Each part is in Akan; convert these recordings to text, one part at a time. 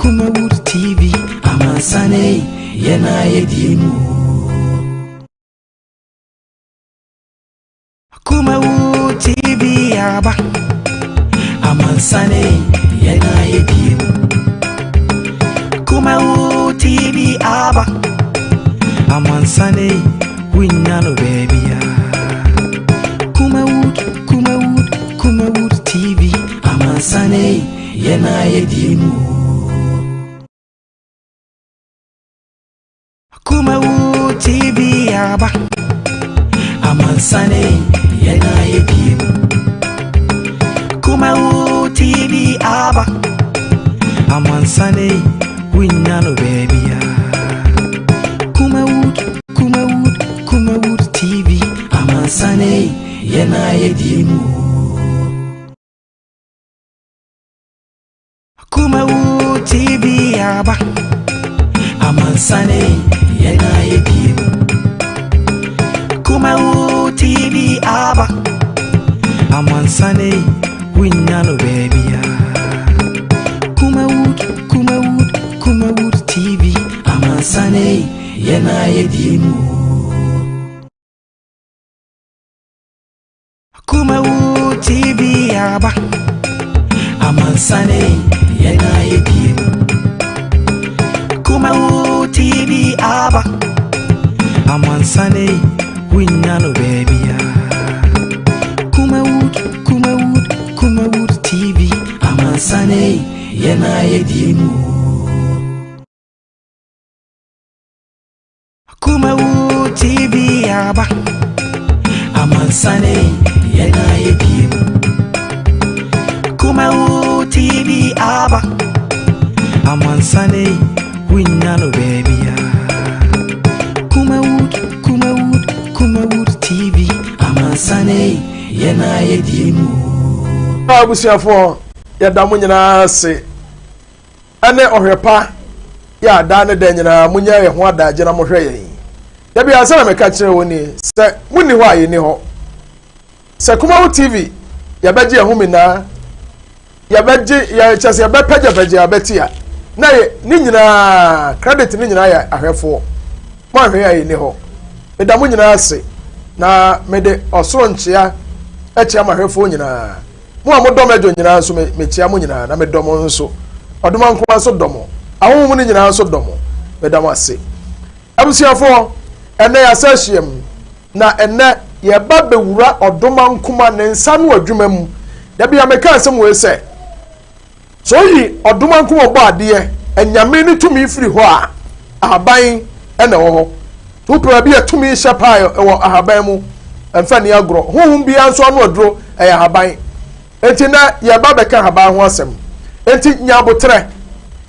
Kumawood TV amansane yena yedimu Kumawood TV aba amansane yena yedimu Kumawood TV aba amansane winyano baby Kumawood TV amansane yena yedimu Kumawood TV aba amansane yena yedimu Kumawood TV aba amansane winyano baby Kumawood TV amansane yena yedimu Kumawood TV aba amansane yena yedimu Kumawood TV aba amansane winyano baby Kumawood TV amansane yena yedimu Kumawood TV aba amansane yena yedimu Kumawood TV aba amansane winyano baby Kumawood TV amansane yena yedimu Kumawood TV aba amansane yena yedimu Kumawood TV aba amansane winyano baby Kumawood TV amansane yena yedimu abusiafo ya damu nyina se ane ohwepa ya da ne da nyina munya ye ho adaje na mohwe ye ya bia se na meka kire woni se muni ho aye ni ho se Kumawood TV ya beje ehumi na ya beje ya chase ya beje ya betia na ye ni nyina credit ni nyina ya ahwefo mo ahwe aye ni ho me damu nyina se na me de osoro nchia eche amahwefo nyina mo amodom ejo nyina nso mechia mo nyina na medom nso odoma nkoma nso domo ahonhom ni nyina nso domo medam ase abusiafo ene ya sahiem na ene ye ba bewura odoma nkoma ne nsa no adwuma mu da bia meka asem we se so yi odoma nkoma bo ade enyame ni tumi firi ho a ahaban ene wo ho to pra bia tumi shepa e wo ahaban mu emfa ni agro honhom bia nso ano aduro e ahaban enti na ye ba beka haban ho asem enti nyabotre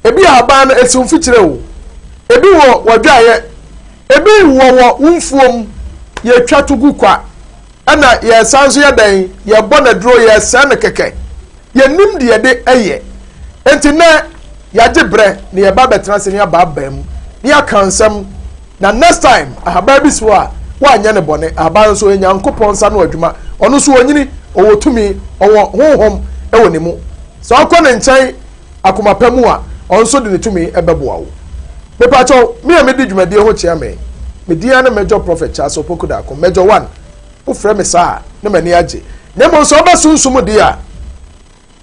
ebi haban na esim fikire wo ebi wo wadwaye ebi wo wumfuom ye twa tugu kwa ana ye sanso ye dan ye bona duro ye san keke ye nim de ye de eye enti na ya gibre ne ye ba betra se ne aba bam ne akansam na next time haban bi so a wa anya ne bone haban so enya nkopon sa no adwuma ono so onyini owo tumi owo honhom ewo ne mu so akọ ne nkyɛn akomapam a onso de ne tumi ebeboa wo mepacho me a medi dwumade ho kyea me media na major prophet Charles Opokuda akọ major 1 wo frɛ me saa na mani age na mo so obasunsumu de a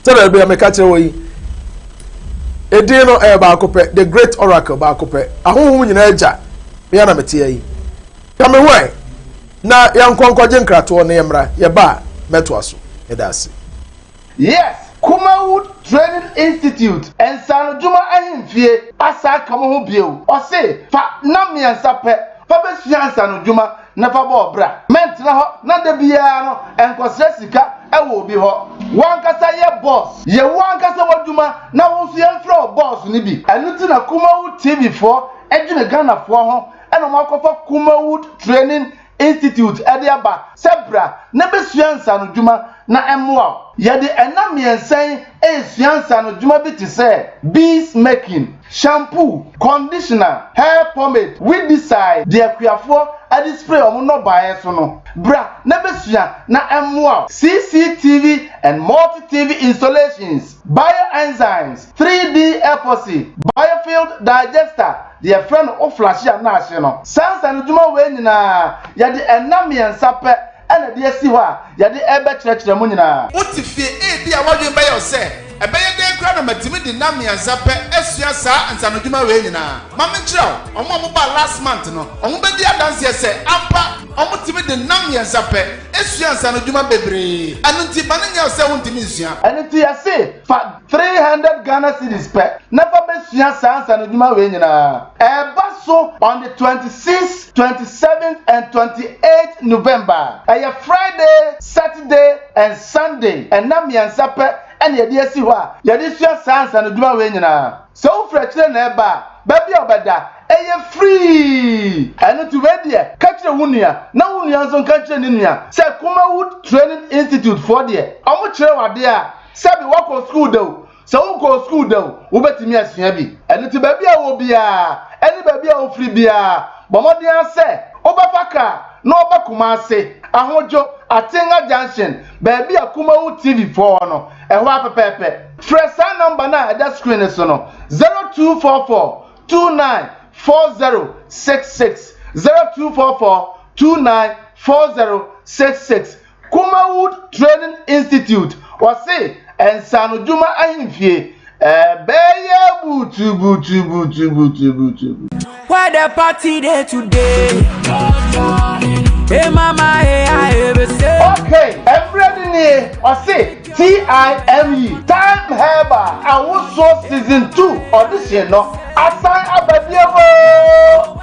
tere be ameka kyerɛ wo yi edin no ba akopɛ the great oracle ba akopɛ ahonhom nyina agya me na mete yi kame hwan na yankonkɔgye nkrato ne yemra ye ba metuaso edase. Yes, Kumawood Training Institute and Sanojuma ahimfie asa kamo ho bio. Ose fa na miensa pe fa besua Sanojuma na fa bo bra. Mentra ho na de bia no enkosre sika ewo bi ho. Wankasa ye boss. Ye wankasa waduma na wo so ye mfro boss ni bi. Enu ti na Kumawood TV fo edwene Ghana fo ho eno makofa Kumawood Training Institute Ediaba Sebra Nebesiansa no Juma na emwa yede enamiensen esiansa no Juma bi te se bees making shampoo, conditioner, hair pomade, we decide the akuafo adi spray omo no buy so no. Bra, nebesua na emwa CCTV and multi-TV installations, bioenzymes, 3D epoxy, biofield digester, the friend of flash ya na ahye no. Sans and djuma we nyina ya de enam yensa pe ana de asi ho a ya de ebe kyerɛkyerɛ mu nyina. Utifie bi a wadwen bɛ yɛ sɛ ɛbɛyɛ den kra na matimi de nam yansa pɛ asua saa nsanodwuma we nyina. Ma me kyerɛw ɔmo ba last month no ɔmo bɛdi adanse sɛ ampa ɔmo timi de nam yansa pɛ asua nsanodwuma bebree. Anu nti ma ne nyɛ sɛ wontimi nsua. Anu nti ya se fa 300 Ghana cedis pɛ na fa besua saa nsanodwuma we nyina. Eba so on the 26th, 27th and 28th November. Friday, Saturday and Sunday and nam yansa pɛ and yɛde asi hɔ a yɛde sua saa nsanodwuma we nyina. So wofrɛ kyerɛ na ɛba baabi a ɔbɛda ɛyɛ free. Ɛno to we deɛ ka kyerɛ wo nua na wo nua nso ka kyerɛ ne nua sɛ Kumawood Training Institute for deɛ ɔmo kyerɛ wade a sɛbi wakɔ school da o sɛ wokɔ school da o wobɛtumi asua bi. Ɛno to baabi a wo bia ɛne baabi a wo free bia bɔmmɔden asɛ wobɛfa ka na ɔbɛkoma ase ahojo Atenga Junction baabi a Kumawood TV for no ɛhɔ apepepe. Frɛ saa number na ɛda screen so no 0244 294066 0244 294066 Kumawood Training Institute wɔse ensanodwuma ahemfie ɛbɛyɛ butu. Where the party day today? Hey mama, hey I ever say. Okay, everybody I say TIME Time Harbor Awuso Season 2 audition no assign abadiabo.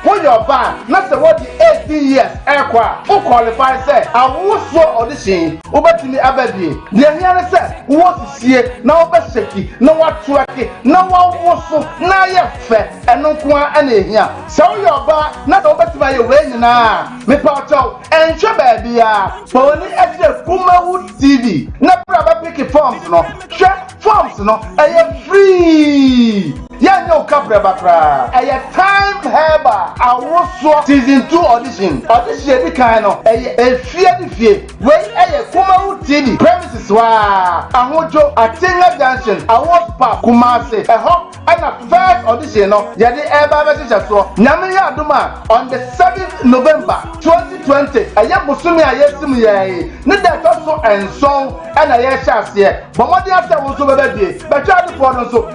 When your band not say what the 18 years ekwa who qualify say Awuso audition obetimi abadie. The here say what sie na obeseki na watwake na wawoso na ye fe eno ko ana ehia. So your band na obetimi ye we nyina me pa chow enhwe baby a poni ejre Kumawood TV na braba pick forms no share forms no free ya no kapre bakra Time Harbor Awuso Season 2 audition di kan no efie we Kumawood TV premises wa ahojo Atenga Junction Awards Park Kumasi eho ana first audition no yede eba be so nyame ya adoma on the 7th November 2020 busumi a yesim ye ne da to so enson ana ye hyase bomodi asa wo so bebedie betwa de for no so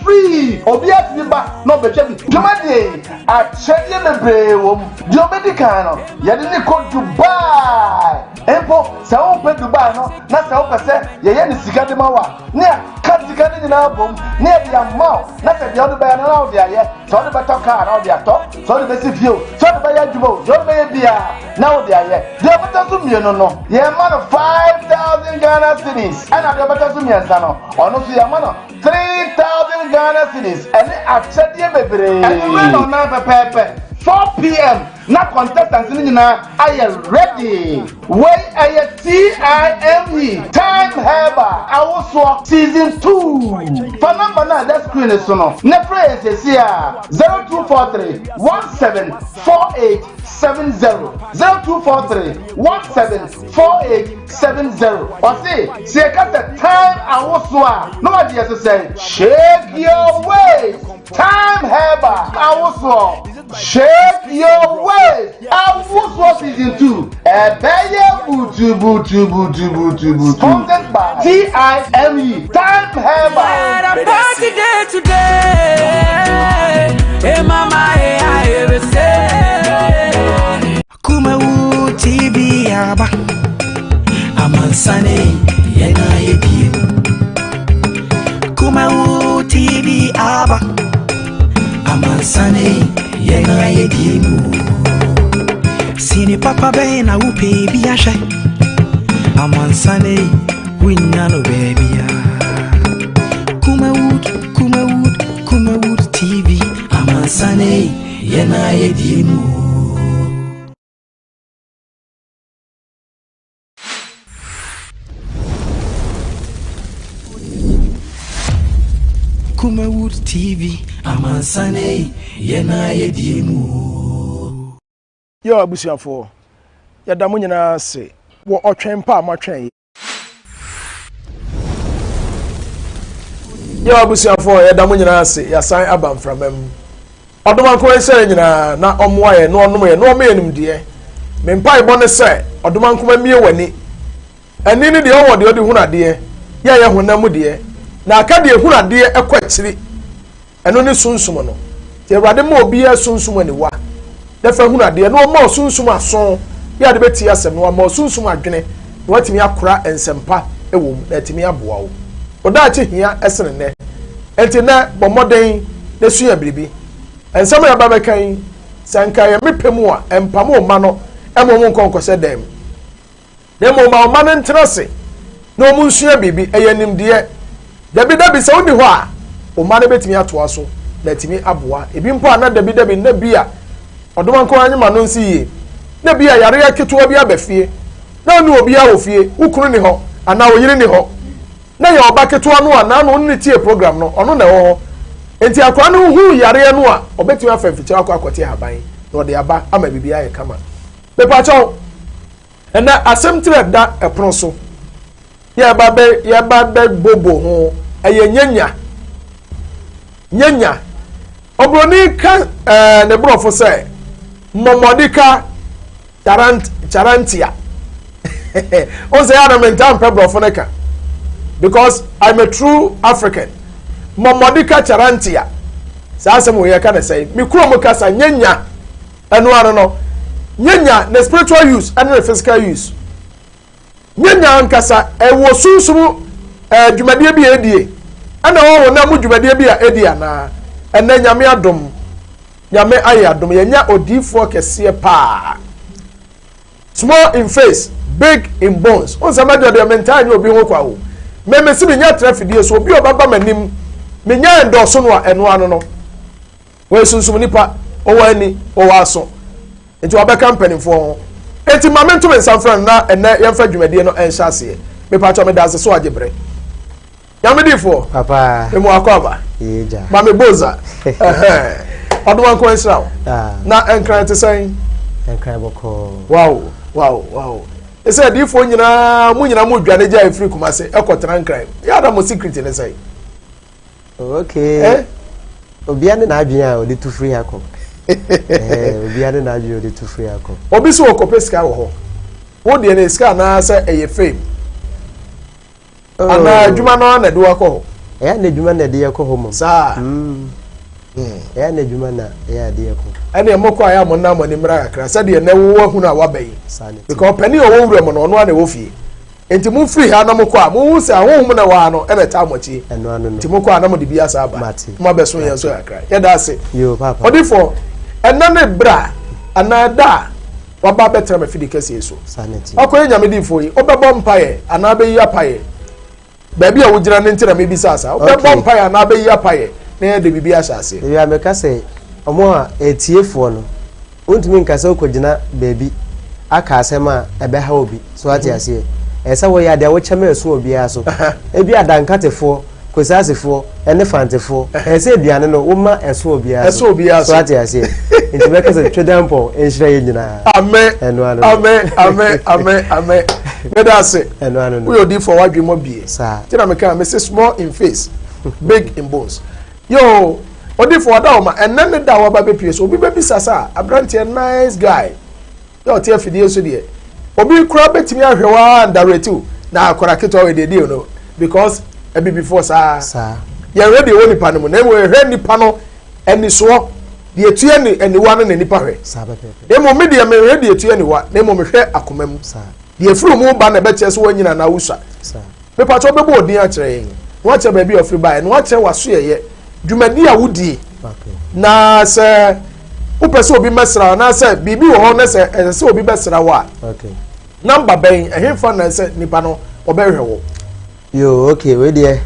free obi ati ba no betwa bi dwumade a chede mebre wo di obedika no yede ne ko Dubai empo sa wo pe Dubai no na sa wo pese ye ne sika de mawa ne ka sika de na bom ne e dia ma na se de odo ba na na odi aye so de beto car na odi ato so de besi fio so de ba ya djubo so de ba ya bia na odi aye de beto so mieno no ye man 5,000 Ghana cedis and de beto so miensa no ono so ye man 3,000 Ghana cedis and achede bebre and we no na pepepe 4 p.m. na contestants ni nyina are ready. Wey aye TIME Time Harbor Awuso Season 2. For number na that screen is no. Ne pray say 0243 174870 0243 174870. Or say cut the time Awuso no idea to say shake your waist. Time Harbor Awuso shake your waist. Awuso Season 2. Sponsored by TIME Time Harbor. Party day today. Hey mama, hey I ever say. Kumawood TV aba. Amansane yena yedim. Kumawood TV aba. Amansane yena yedim. Sini papa be na upe bi ahwe Amansane winya no baby ya Kumawood TV Amansane yena yedimu Kumawood TV amansane yena yediemu yo abusiafo yada mo nyina se wo otwen pa amatwen yo abusiafo yada mo nyina se yasan abam framam odoma ko ense nyina na omwa ye no onom ye no omenum de me mpa ibo ne se odoma nkoma mie wani ani ne de owo de odi hunade ye ye honam de na aka de hunade ekwachiri eno ne sunsum no te awrade ma obi sunsum ani wa da fa hunade no ma sunsum aso ya de beti asem no ma sunsum adwene watimi akora ensempa ewom na timi aboa wo oda che hia esene ne enti na bomoden na suya biribi ensem ya baba kan sanka ya mepemu a empamo ma no emo mu nkonkose dem demo ma no ntrase no mu suya biribi eyanim de dabi se woni ho a o ma ne betimi atoa so na timi aboa ebi mpo ana dabi na bia odoma nko anyima no nsi ye na bia yare ya keto bia bafie na onu obi a ofie ukunu ni ho ana oyire ni ho na ya oba keto anu ana no ni tie program no ono na ho enti akwa no hu yare no a obetimi afamfiche akwati haban na ode aba ama bibia ye kama be pa chaw ena asemtre da eprono so ya ba be bobo ho eye nyenya obroni ka ne brofo say Mormordica Chantra on say I mental brofo neka because I'm a true African Mormordica Chantra sa asem we ka na say me kuro mo kasa nyenya eno ano no nyenya na spiritual use and the physical use nyenya nkasa ewo sunsumu dwumadie bi edie ana wo na mu dwumadie bi a edie na ena nyame adom nyame ayadom yenya odifo kese pa small in face big in bones on sama de mental ni obi ho kwa wo me si nya trafidie so obi obaba manim me nya endoso no eno ano no we sunsum nipa o wani o waso enti wa company fo enti momentum en sanfran na ena yemfa dwumadie no en hyase me pa cho me dase so agebre yamedifo papa emu akwaba eja mame boza oduma ko ensra na enkran te sen enkran boko wow ese difo nyina mu dwane ja afri kumase ekotran enkran ya da mo secret ne sei okay obiane na adwen a odi tu free akọ obiane na adwen odi tu free akọ obi so okopeska wo ho wo de ne ska na se eye fame ana adwuma no na de wakọ ya na adwuma na de yakọ ho mo sa ya na adwuma na ya de yakọ ene moko aya mo na mo ni mra akra sa de na wo hu na wabai sane because pani o wo wure mo no no na wo fie enti mu free ha na moko a mo hu se ahohum na wa no ene ta mochi eno anu no enti moko a na mo de bia sa aba mo beso yen so akra ya da se yo papa odifo ena ne bra ana da waba betra me fidi kase so sane ti akoye nyame difo yi obebo mpaye ana be yi apaye baby a wujira ne ntira me bi sasa obebo mpaye na be yi apaye na de bibi asase ya me ka se omo a etiefo no ontumi nkasa okogina baby aka asema ebe ha obi so ati ase esa wo ya de wo cheme esu obi aso ebi adankatefo kosasefo ene fantefo ese aduane no wo ma esu obi aso so ati ase nti be ka se twedampo enhira ye nyina amen amen medase eno anu no we odi for wadwe mo bie sa tina me ka me say small in face big in bones yo odi for da o ma enen da wo ba be pie so obi be bisasa abrante nice guy yo tie fidie so de obi kura betimi ahwewa ndaretu na akora keto we de no because ebi before sa ya ready woni pa no na we hwe nipa no eni so de etua ni eniwa no na nipa hwe sa pepe emo me de me ready etua niwa na emo me hwe akomam sa de efuru mu ba na be che so wanyina na wusa sa me pa to bebo odin a kire yin wo che ba bi ofri ba no wo che waso ye dwumadi a wudi na se upese obi mesra na se bibi wo ho na se obi besra wa okay number ben ehemfa na se nipa no obehwe wo yo okay we de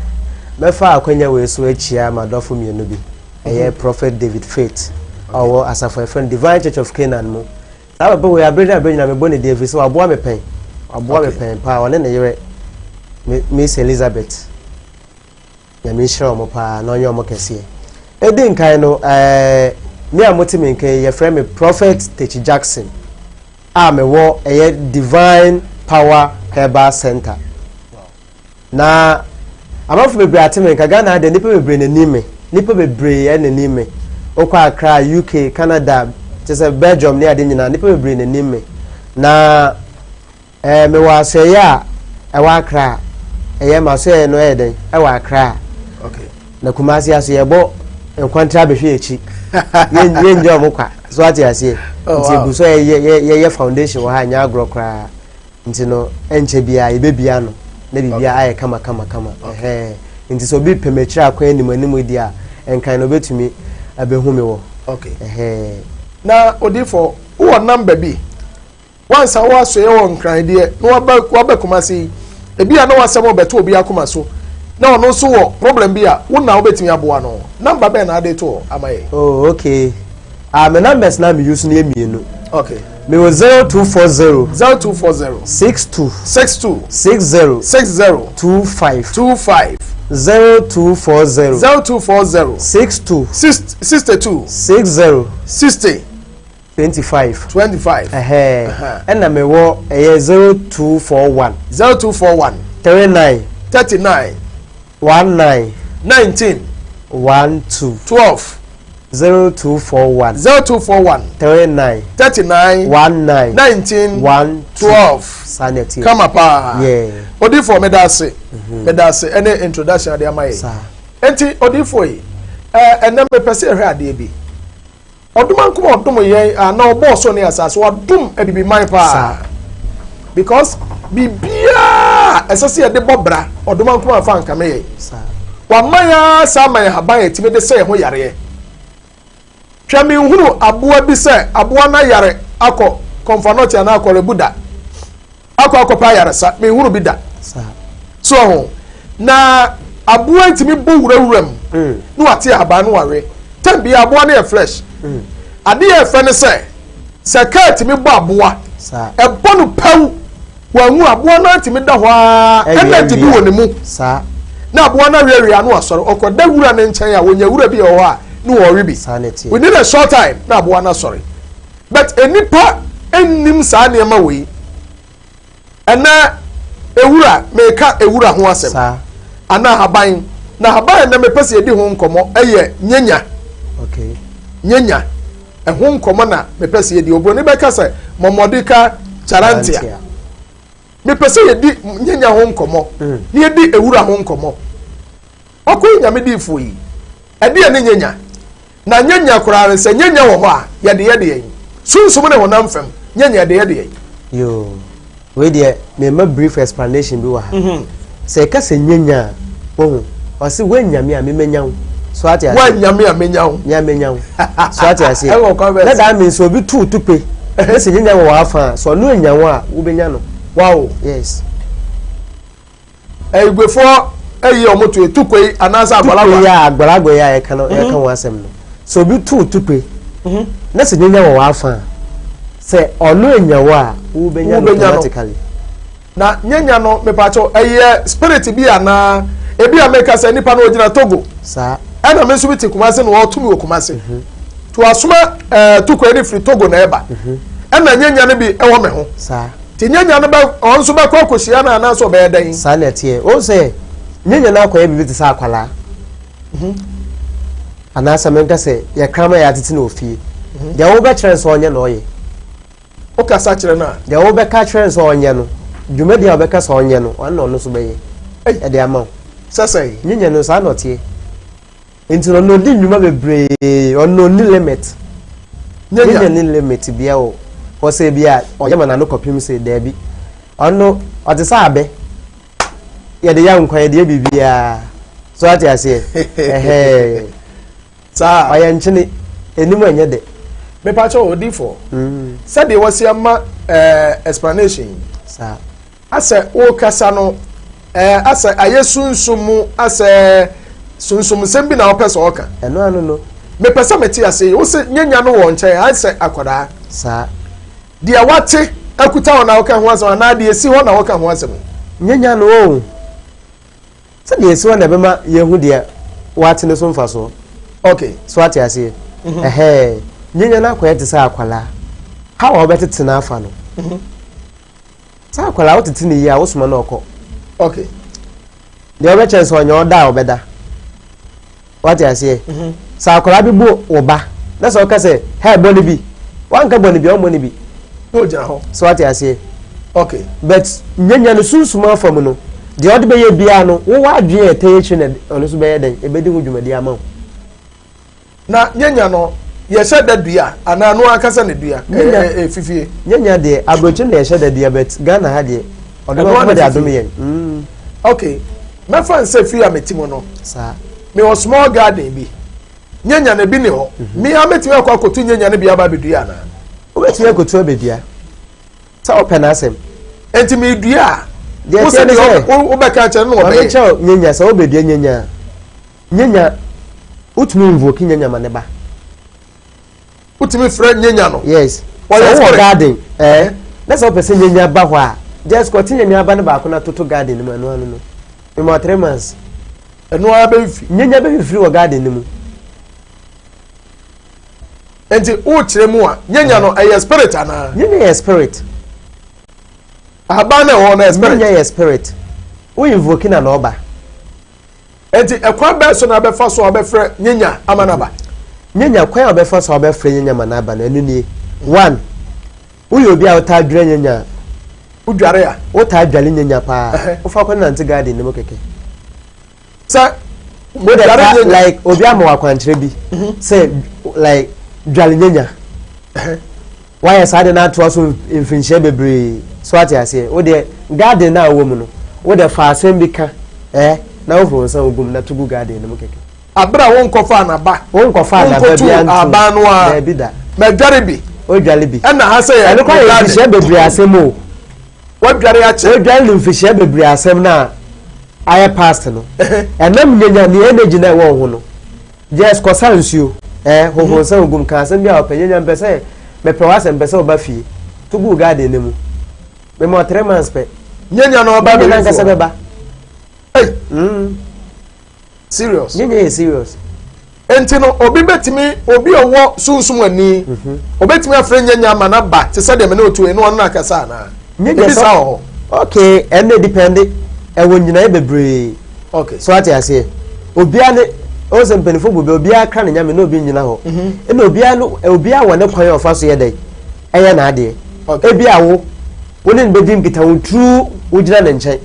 mefa akwanya we so achia madofo mienu bi eye prophet David Faith owo asafo friend Divine Church of Canaan mo sa ba we abreda abrenya me boni David so aboa me pen pa one ne yere Miss Elizabeth ya mi shiro mo pa na onye omo kese Edin kaino me amotimi nke ye frame me Prophet Techi Jackson. Me wo Divine Power Herbal Center. Na amafu bebre atime nka Ghana de nipa bebre n'anime. Nipa bebre n'anime. Okwa Accra, UK, Canada, just Belgium ne ade nyina nipa bebre n'anime. Na me wa so ya wa Accra. Ma so no eden wa Accra. Okay. Na Kumasi aso ye bo enkwanta behwe echi. Ye nje omukwa. So ati ase. Nti egu so ye foundation wa ha nya agro kra. Nti no enche bia ebe bia no. Na bibia aye kama. Nti so bi pemechira akwa animu di a enkan no betumi abehu me wo. Okay. Na odifo wo number bi. Once I was so ye won kran de no wa Kumasi ebi a no wasem obeto obi akoma so. Na ono so wo problem bi a wo na wo betumi aboa no. Number be na ade to amaye. Oh, okay. My numbers now me use near me no. Okay. Me was 0240 62 60 25 0240 62 60 25 and me wo 0241 39 19 12 0241 39 19 12 sanity come up yeah odi for me da se any introduction ade amaye enti odi for yi enem me pese hwe ade bi oduman kuma odum yen na obo so ne asase odum edibi man pa because bibia esase de bobra oduman kuma fa nka me yen wa maya sa man haban etime de se ho yare twami hunu aboa bi se aboa na yare akọ konfanoti na akọ rebuda akọ pa yare sa me hunu bi da so ho na aboa ntimi bo wurawuram no ate aba no ware tambi aboa na fresh ade ye fe ne se ka ntimi bo aboa e bonu paw wa hu aboa na ntimi da ho a energy bi woni mu na aboa na wiawi anu asoro okoda wura ne nchen ya wonya wura bi e ho a no worry be within a short time na aboa na sorry but enipa ennim sa na ema we ena ewura meka ewura ho asem ana haban na haban na mepese edi ho nkomo eye nyenya okay nyenya ho nkomo na mepese edi obro ne beka se Mormordica Chantra mepese edi nyenya ho nkomo ne edi ewura ho nkomo okoy nyame di fo yi edi ene nyenya na nyenya kurare se nyenya wo ho a yede yen sunsum ne honam fam nyenya de yen yo we dey me ma brief explanation bi wa ha se ka se nyenya wo o se we nyame a me menyawo so ati ase we nyame a menyawo nya menyawo so ati ase na da mean so bi tupe e se nyenya wo afa so no nyawo a wo benya no wow yes egwefo eyi omoto etukwe anasa agbalagwa ya e kan wo asem no so bi tupe na se nyenya wo afa se ono enyawo a wo benya automatically na nyenya no mepacho eye spirit bi ana ebi ameka se nipa no ogina Togo sa ana me so bi Kumasi no otumi okumase to asoma tukwe ni free Togo na eba ana nyenya no bi ewo me ho sa ti nyenya no ba onso ba kwakosia na ana so be dan sa na tie o se nyenya na akwa bi ti sa akwala ana sa menka se ya krama ya titi na ofie de wo be kire so onye na oye o ka sa kire na de wo be ka kire so onye no dwuma dia wo be ka so onye no wan no so be ye e de ama sesai nyenya no sa no tie enti no di dwuma bebre ono ni limit nyenya ni limit bia o se bia oyama na no kopim se da bi ono o te sa abe ye de ya nkwa ye de bibia so ati ase sa oya nchini enimu enye de me pacho odifo said they was ama explanation sa ase o kasa no ase ayesunsumu ase sunsum sembi na opese oka eno anu no me pesa meti ase o se nyenya no wo nche ase akoda sa dia wate akuta wona oka ho asem na dia si ho na oka ho asem nyenya no o se dia si wona be ma yehu dia wate ne so mfa so Okay. So what you say? Nyenya na kwete te sa akwala. How obetete na afa no. Sa akwala otete ne yi a wosoma na okọ. Okay. The other chance on your da obeda. What you say? Sa akwala bi bu oba. That's all ka say, "Hey boni bi." Wan ka boni bi o boni bi. No ja ho. So what you say? Okay. But nyenya no sunsuma fam no. The other be ye bia no, wo wa dwe etechi na ono so be ye den. Ebedi ho dwumadi ama. Na nyenya no ye sha da dua ana no akasa ne dua fifie. Nyenya de abrochi na ye sha da dua but Ghana ha de odo de adom ye. Okay. Me fan say fi ametimo no. Sa. Me was small garden bi. Nyenya na bi ne ho. Me ametimo akwa kotu nyenya na bi aba bedua na. Obetimi akotu abedua. Sa open asem. Enti me dua. Wo se ni wo be ka che no wo be. Chao nyenya sa obedua nyenya. Nyenya utumi invoke nyenya maneba. Utumi frɛ nyenya no. Yes. Wo garden. Let's hope say nyenya ba ho a. Just continue nyenya ba ne ba ko na toto garden ni mu anu anu no. In more 3 months. Enu aba fi. Nyenya be free wo garden ni mu. Enti o kire mu a nyenya no ɛyɛ spirit ana. Nyenya yɛ spirit. Aba na wo na spirit. Nyenya yɛ spirit. Wo invoke na oba. Enti ekwa be so na be fa so obefrɛ nyenya amanaba. Nyenya kwan obefa so obefrɛ nyenya manaba na anu ni 1. Wo yo bi a wota dware nyenya. Wo dware a wota dwale nyenya pa. Wo fa kwa nante garden ni mo keke. Sa wo dware like obi amawa kwankyere bi. Say like dwale nyenya. Why is I not to also infinite bebre so ati ase wo de garden na wo mu no wo de fa asem bi ka na wo fro san ogum na tugu garden no keke abra won kofa na ba won kofa na ba bi antu aba no a bi da me dware bi o dwale bi na ha se ya no kwa infinite bebre asem o wo dware a che o dwale infinite bebre asem na aye past no enam nyenya ni energy na wo ho no just ko sansuo ho ho san ogum ka asem bi a opanyenya mpese me pe wasem pese oba fie tugu garden nemu me mo 3 months pe nyenya no oba be na nkasa beba serious nyenya is serious enti no obi betimi obi owo sunsum ani obetimi afre nyenya mana ba te se de me na otu enu na akasa na nyenya sa ho okay and depend ewo nyina bebre okay so ati ase obi ane o se mpenifo bobe obi aka na nyame na obi nyina ho na obi a wone kwan ofa so ye dai eye na ade ebi awo woni nbedi nkita wo true wojina na nchen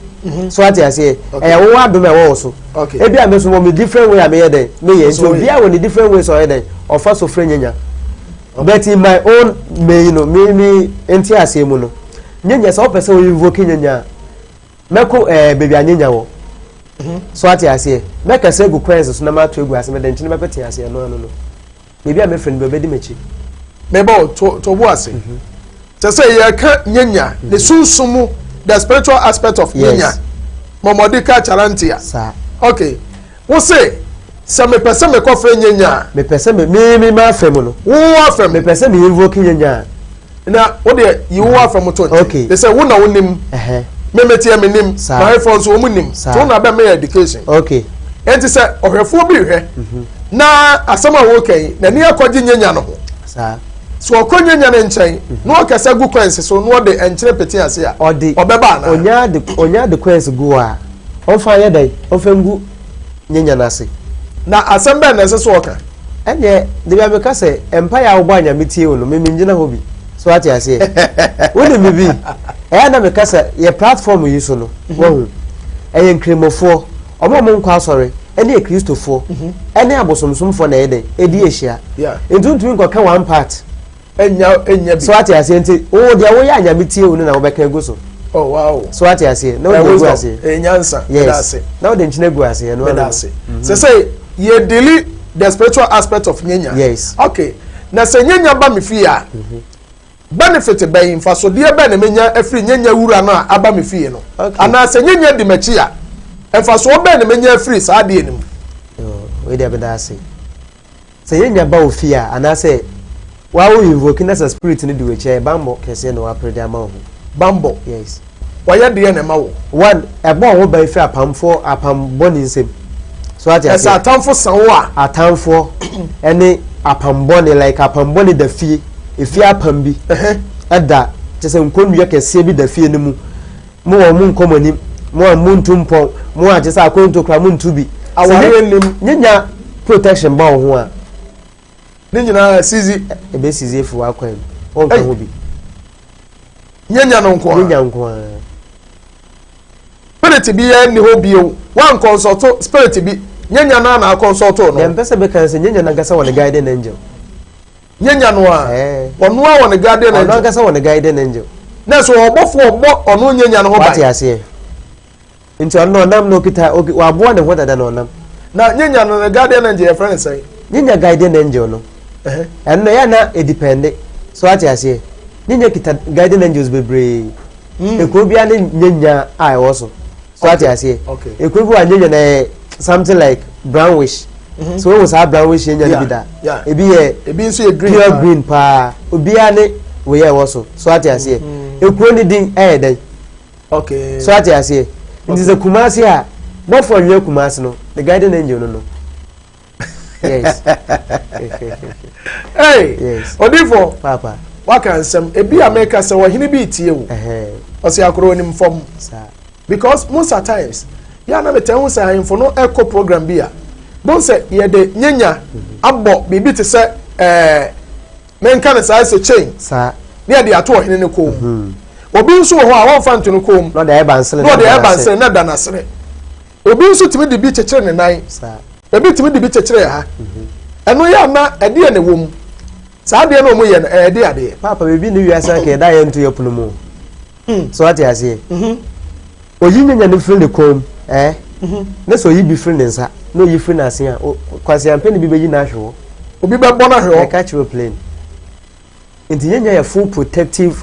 so ati ase wo adom e wo so ebi a meso mo me different way am ye dai me ye so obi a woni different way so ye dai ofa so frɛ nyenya but in my own me you know me enti ase mu no nyenya so pese wo invoke nyenya meko baby anyenya wo so ati ase make say go coins so na ma to egu ase me den chine me pete ase no no baby a me friend be di mechi me bo to bo ase te say ye ka nyenya the sunsumu the spiritual aspect of nyenya Mormordica Chantra sa okay wo say se me pese me ko frɛ nyenya me pese me ma afem no wo afem me pese me invoke nyenya na wo de yi wo afem to okay they say wo na wonim me metie me nim na iPhone so wo nim so na be me education okay enti say ohwefo bi hwɛ na asama wo kai na ni akɔgye nyenya no ho sa so okonyenya ne nkyɛn no okasa gu coins so no de enkyere peti ase a obeba na onya de coins gu a onfa ye dai onfa ngu nyenya na se na asɛmba na se so oka enye de bia me ka se empire wo ba nya metie wo no me ngina ho bi so ati ase woni me bi na me ka se ye platform yi so no wo eye nkremofo omo nkwa asɔre ene kristofo ene abosomsomfo na ye dai edi ehia entuntumi nkoka one part enya bi so ati ase nti o dia wo ya nya metie wo na wo beka egu so oh wow so ati ase na wo egu ase enyansa yes na wo de nchine egu ase no ase say ye delete the spiritual aspect of nyenya yes okay na se nyenya ba me fi a benefit be in faso de be na menya afri nyenya wura no aba me fi no ana se nyenya di machi a enfaso be na menya afri sa de enim we de be da ase se nyenya ba ofi a ana se wa wo invoke na sa spirit ni do eche bambo kese no aprede ama ho bambo yes wa ye de na ma wo one ebo wo ba ife apamfo apam boni nsem so ati asa atamfo sanwo a atamfo ene apambone like apambone da fie efie apam bi ada chese nkonnua kese bi da fie ne mu mo wo mu nkomani mo ntumpo mo a chese akonto kra mo ntubi aware nim nyenya protection ba wo ho a ni nyina sizi ebe sizi efu akwan o nka ho bi nyenya no nko spirit bi ya ni ho bio wan consult spirit bi nyenya na consult no dem pese be kan se nyenya na gasa won guiding angel nyenya no a onu a won guiding angel onu gasa won guiding angel na so obofo obbo onu nyenya no ho ba what ya say nti onu nam no kita wa bo ne ho dada no nam na nyenya no guiding angel friend say nyenya guiding angel no enno ya na e depend so what ya say nyenya kita guiding angels bebre ekobia ne nyenya ai woso so what ya say ekobi wa nyenya na something like brownish so we was have brownish nyenya bi da ebi nso e green pure green pa obia ne we ya woso so what ya say ekuro ni din den okay so what ya say it is a Kumasi a but for you Kumasi no the guiding angel no yes hey yes odifo papa waka nsem ebi America se wo hini bi tie wo osi akoro ni mfom because most of times ya na betehu se ahemfo no eco program bi a don se ye de nyenya abbo bibi te se menka ne sai se chain sa ne de ato hini ne ko obi nso ho a won fa ntunu ko no de ebansele na da nasere obi nso timi de bi chekere ne nan sa ebi timi de bi chekere ha eno ya na ede ne wom sa de na omu ye ede ade papa bebi ni wiasa ke da ye ntu yepuno mu so ati ase oyi nyenya ne free ne kom ne so yi bi free ne nsa no yi free na ase a kwase ampe ne bi beyi na ahwo obi be bona hwo e catch your plane nti nyenya ye full protective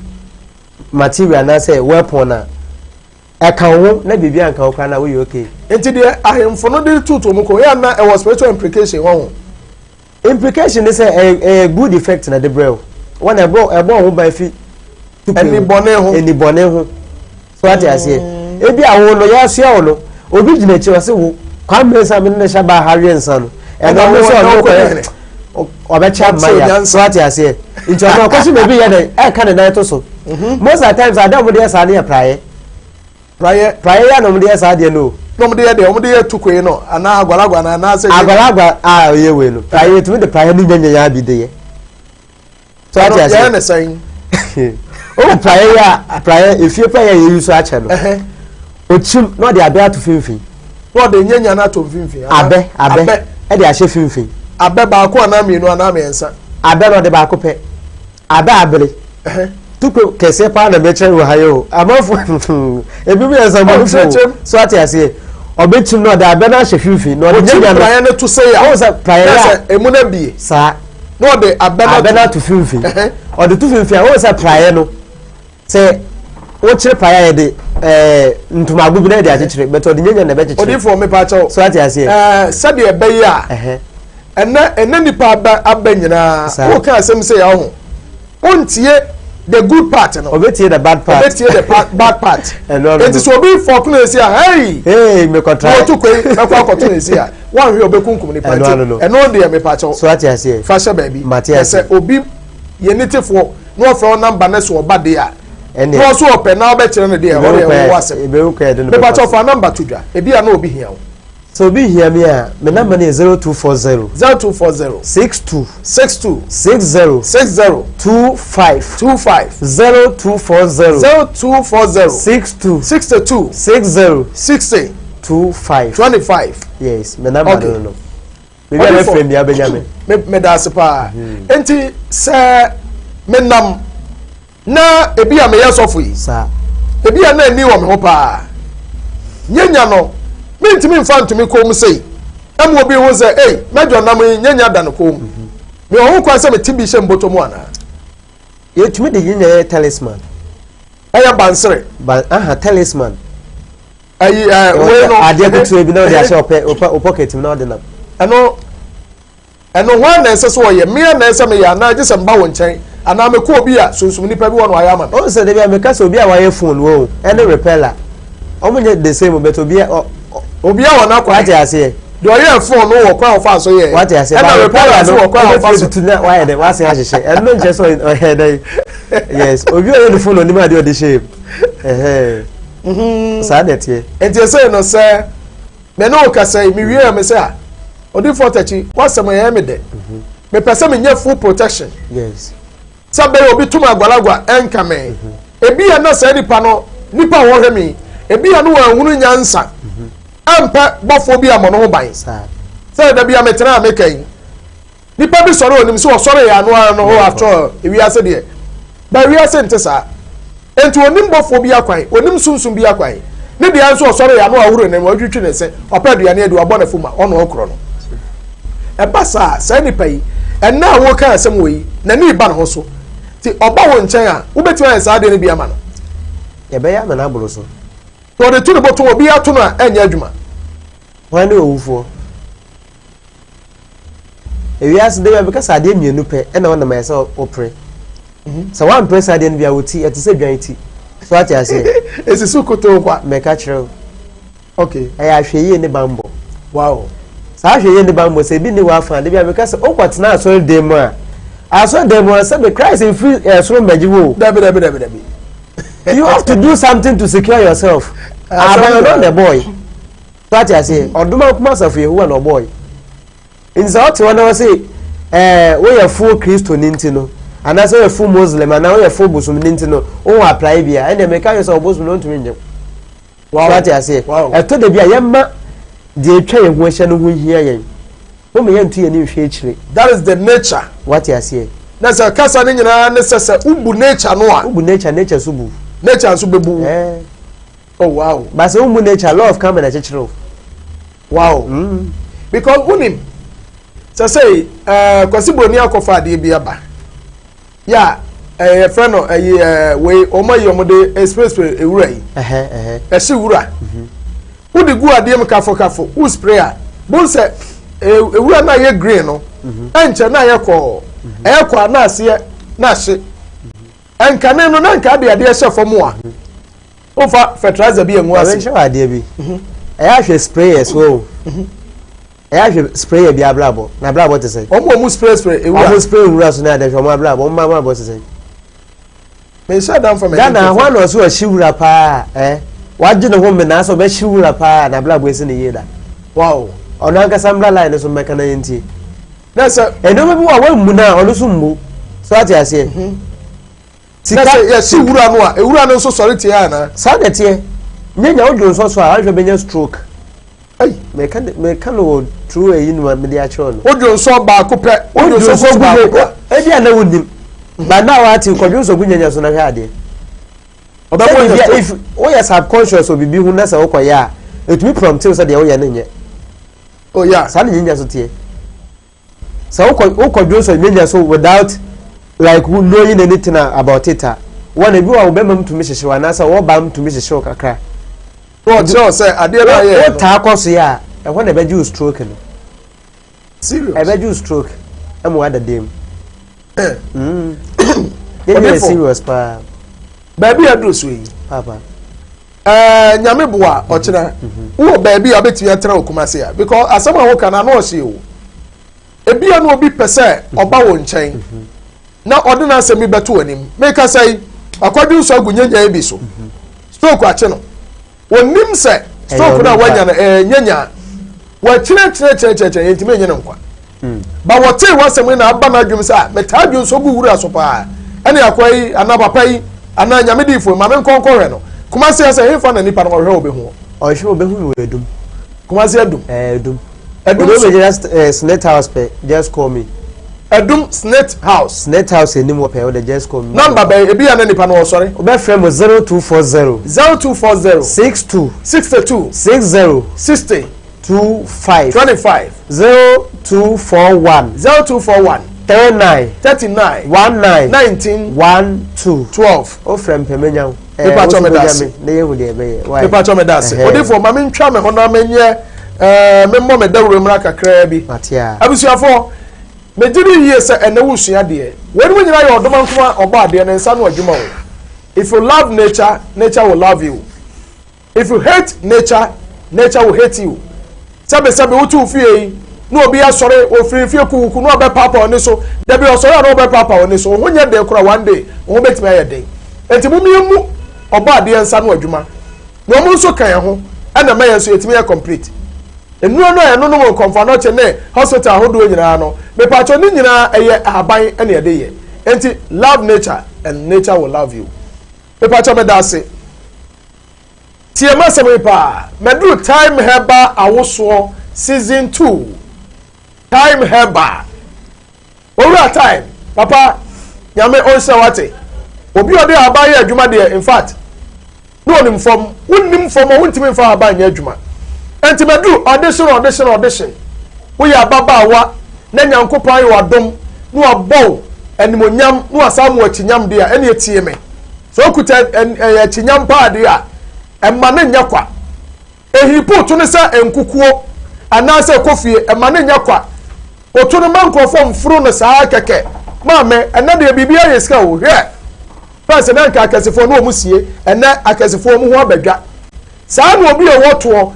material na say weapon na akawo na bibi anka okra na we okay nti de ahemfo no de tutu mu ko ya na e was spiritual implication ho implication is a good effect na the brain when e bo ho ba fi eni bone ho so ati ase ebi awo no ya so no obi gina chi wase wo kwa mesa me ne sha ba harry nsa no e no so no obecha maya so ati ase nti ono kwasi bebi ya dey e ka na to so most of times adam dey sa na praye ya no dey sa dey no no de tukwe no ana agwalagwa na se agwalagwa ye we no praye to the praye ni nyanya ya bi dey so ati ase ya na saying o praye efie praye ye use ache no ochim no de abe ato finfin no de nyanya na to finfin abe e de ahye finfin abe ba ko na mienu ana mensa abe no de ba ko pe abe abere tuko kese pa na meche wo hayo amafo ebi bi esa mo so ati ase obechim no de abe na ahye finfin no de nyanya no praye na to say ya o sa praye ya emu na bie sa no de abe na to finfin o de to finfin o sa praye no se o chire praye ye de ntumagu bi na de achire but o de nyanya na be chire odi for me pa cha so ati ase sabe e be ya ena nipa aba nyina o ka asem say ya ho ontie the good part no obetie the bad part obetie the bad part it is obi for kuna say hey me contract o to kwei na kwa koto na say wan hwe obekunkum ni party eno de me pa cha so ati ase fashion baby say obi ye nitifo no for number na so oba de a no so open na obekire ne de e ho wase ebe u ka de no me pa cha for number to dwa ebi a na obi hia wo so be here me a me number is 0240 62 60 25 0240 62 60 25 yes me number okay. No maybe I friend ya Benjamin me da sepa enti se me nam na ebi a me yesofu yi sa ebi a na ani wo me ho pa nyenya no mentimi mfa ntumi kom sei emu obi wo ze mejo nam nyenya da no kom me ho kwa se me tibi she mboto mu ana ye tumi de nyenya talisman aya bansere talisman ayi we no ade kutu ebi na de ashe o pocket mi na de nam eno ho na ese so ye me na ese me ya na je se mba wo nchen ana me ko obi a sunsum nipa bi wo no aya ma o se de bi me ka se obi a wa ye phone wo any repeller o mo nye the same but obi a wana kwa ati ase do you phone no work out fast so yeah what I say and reply so work out fast to na why the what say ahye and no just on head yes obi o the phone oni ma dey the shape sa that here and you say no say me no ka say me wie me say ah odi for tachi what say me de me pese me nye full protection yes sabe obi tuma agwalagwa enka me ebi ya na say nipa no nipa wo hwe me ebi ya no wanhunu nyansa ampa bofo bi amono ho ban say da bi ametena amekan nipa bi soro onim so soro ya no ho after ewi ase de ba wi ase ntesa enti onim bofo bi akwan onim sunsun bi akwan ne de anso soro ya no ahuru ne wadwitwi ne se opedua ne de wabona fuma ono okro no e basa say nipa yi enna wo kan asem wo yi na ni ba no ho so ti oba wo nchen a wo betima ya sa de ne bi ama no ye be ya me na aburo so to de tu ne boto obi ato na enya adwuma wan de owufo ewi as de be kasa de mienu pe e na wona ma yesa opre so one person de bia woti eti se dwan ti so ati ase esi sukoto kwa me ka kire okay e ya hweye ne bambo wow sa hweye ne bambo se bi ne wa fa de bia me kasa okwatena aso de mu a aso de mu se be Christ in free so magiwo dabi you have to do something to secure yourself abandon the boy so ati ase oduma kuma safu yehu na boy in that one I say we are full Christian nintino and that's a full Muslim and now we are full Muslim nintino o apply bia and make yourself Muslim no to me wow so ati ase e to de bia yemma de atwa ye ho hye no ho hia yen o me yentu ye ni hwe chire that is the nature what you say na say kasa ni nyina ne sese ubu nature no a ubu nature subu nature so bebu oh wow but say ubu nature love come na chechiro wow because unim say kwasibo ni akofa de bia ba ya friend no we omoyomode expressway ewura yi ehye wura udi gu adiem kafo u sprayer bon se ewura na ye green no enche na ye ko na ase na hye enkane no na nka de ade hye fom a ofa fertilizer bi enwu ase enche ade bi ahwe sprayers wo ahwe sprayer bi ablabo na ablabo te say omo spray ewura omo spray ewura so na ade hwe omo ablabo omo ablabo te say me shut down from Ghana one or so shiwura pa wagye ne ho me na so be shiwura pa na ablabo esi ne yeda wow ono anka sambra line so meka na yenti na say eno bi wa wamu na ono so mbu so ati ase sika ya shiwura no a ewura no so sori tie ana sa de tie nyenya odwo so a ahwe benya stroke ai meka no true eyi no me dia chiro no odwo so ba ko pe odwo so ba ko e dia na wonim ba na wa ati kodwo so gunyenya so na hwe ade if we are subconscious or bibi hu na se okoya etumi prompt you say de wo ye nenye oh yeah sa nyenya so tie sa okodwo so nyenya so without like knowing anything about it one bi wa obema mtumi hyehyewa na sa wo ba mtumi hyehyewa kakra what you say ade na ye o ta akoso ya e ho na be ju stroke no serious e be ju stroke am wa da dem dey serious pa baby address we papa nyame boa ochira wo baby abetimi atena okumase ya because asama wo kana na ohye wo ebia no obi pese oba wo nchen na ordinary asemi beto anim make us say akwadun so agunyanya ebi so stroke ache no wonim se stroke na wanya na nyanya wa chire yentime nyene nkwa ba wote wasem na aba na adwum sa metadwun so gu wura so pa ene akwai anapapai ana nyame difo ma men konkohwe no kumase ase hefa na nipa no hwe obehu ohwe obehu we edum kumase edum edum so just Snake House pe just call me edum Snake House enim wo pe o just call me number be ebi ya na nipa no sorry obe frame 0240 62 60 25 0241 39 19 12 o frame pe menya nipa cho me dase na yehu de be ye nipa cho me dase odifo ma me ntwa me ho na menye me mo me dawuro mra kakra bi matia abusuafo me diri yie se ene wusua de woni nyina ye odoma nkoma oba de na nsa no adwuma wo if you love nature nature will love you if you hate nature nature will hate you sabe wotu fie no obi asore ofiri fie kuku no obe papa oni so da bi osore no obe papa oni so ho nya de kura one day ho betime aye den enti mu miemu oba ade ensa no adwuma no mu so kan ho ana ma yenso yetime ya complete enu no ya no no konfa no che ne hospital hodo nyina no me pa cho ni nyina eye aban ene ede ye enti love nature and nature will love you me pa cho me da se tie ma se me pa medru time heba awoso season 2 time heba owura time papa nyame onse wate obi ode aban ye adwuma de in fact no nim fom wonnim fom wontimi mfa aban ye adwuma enti medru audition wo ya baba wa na nyankopon ye wadom no abɔ enimonyam no asamu achinyam de a ene etie me so okuta achinyam pa de a emma ne nyakwa ehiripo to ne sa enkukuo anase kofie emma ne nyakwa oto ne mankrofo mfuru no saa keke maame ena de bibia yeska wo hwe pese na nka akasefo no omusie ena akasefo mu ho abadwa saa no obi e woto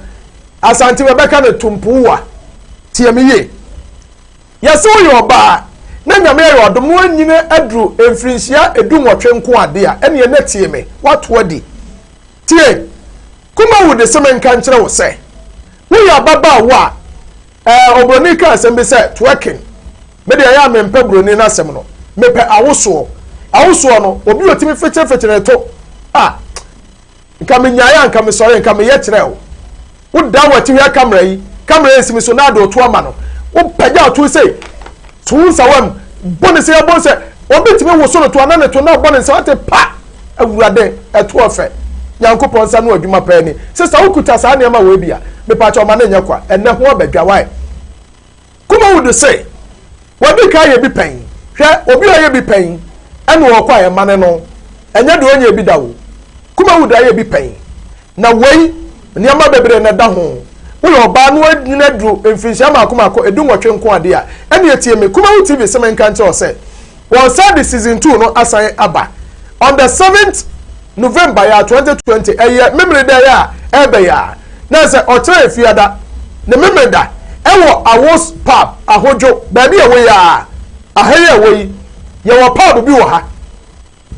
asante webeka ne tumpuwa tiemiye yeso yo ba na nyame ye odom no anyine adru emfrinsia edunwotwe nko ade a ene na tieme wato adi tie Kumawood semen kan kire wo se wo ya baba wa Mormordica asem se twerking me de ya me mpa broni na asem no me pe awoso no obi otimi fechere to nka me nyaaya nka me sore nka me ye kire wo da wati hia camera esimi so na do to ama no wo pagya to sei to sawam bonese ya bonse obi timi wo so no to anane to na bonese wate pa awurade eto ofe yankopon sa no adwuma pa ni sister ukuta sa na ma we bia me pa cha o ma na nya kwa enne ho badwa wai Kumawood say wadi ka ye bi pen hwe obi aye bi pen ene wo kwa ye mane no enya de onye bi dawo Kumawood aye bi pen na wei niama bebre na da ho wo yo ba no adina dru emfinhia makomako edunwotwe nko ade a ene etie me Kumawood TV semen kan che o say won sa the season 2 no asan aba on the 7th November ya 2020 eye memory day ya ebe ya na se o chere fiada na memory da ewo awos pub ahojo ba bia we ya aheye we ye wo pub bi wo ha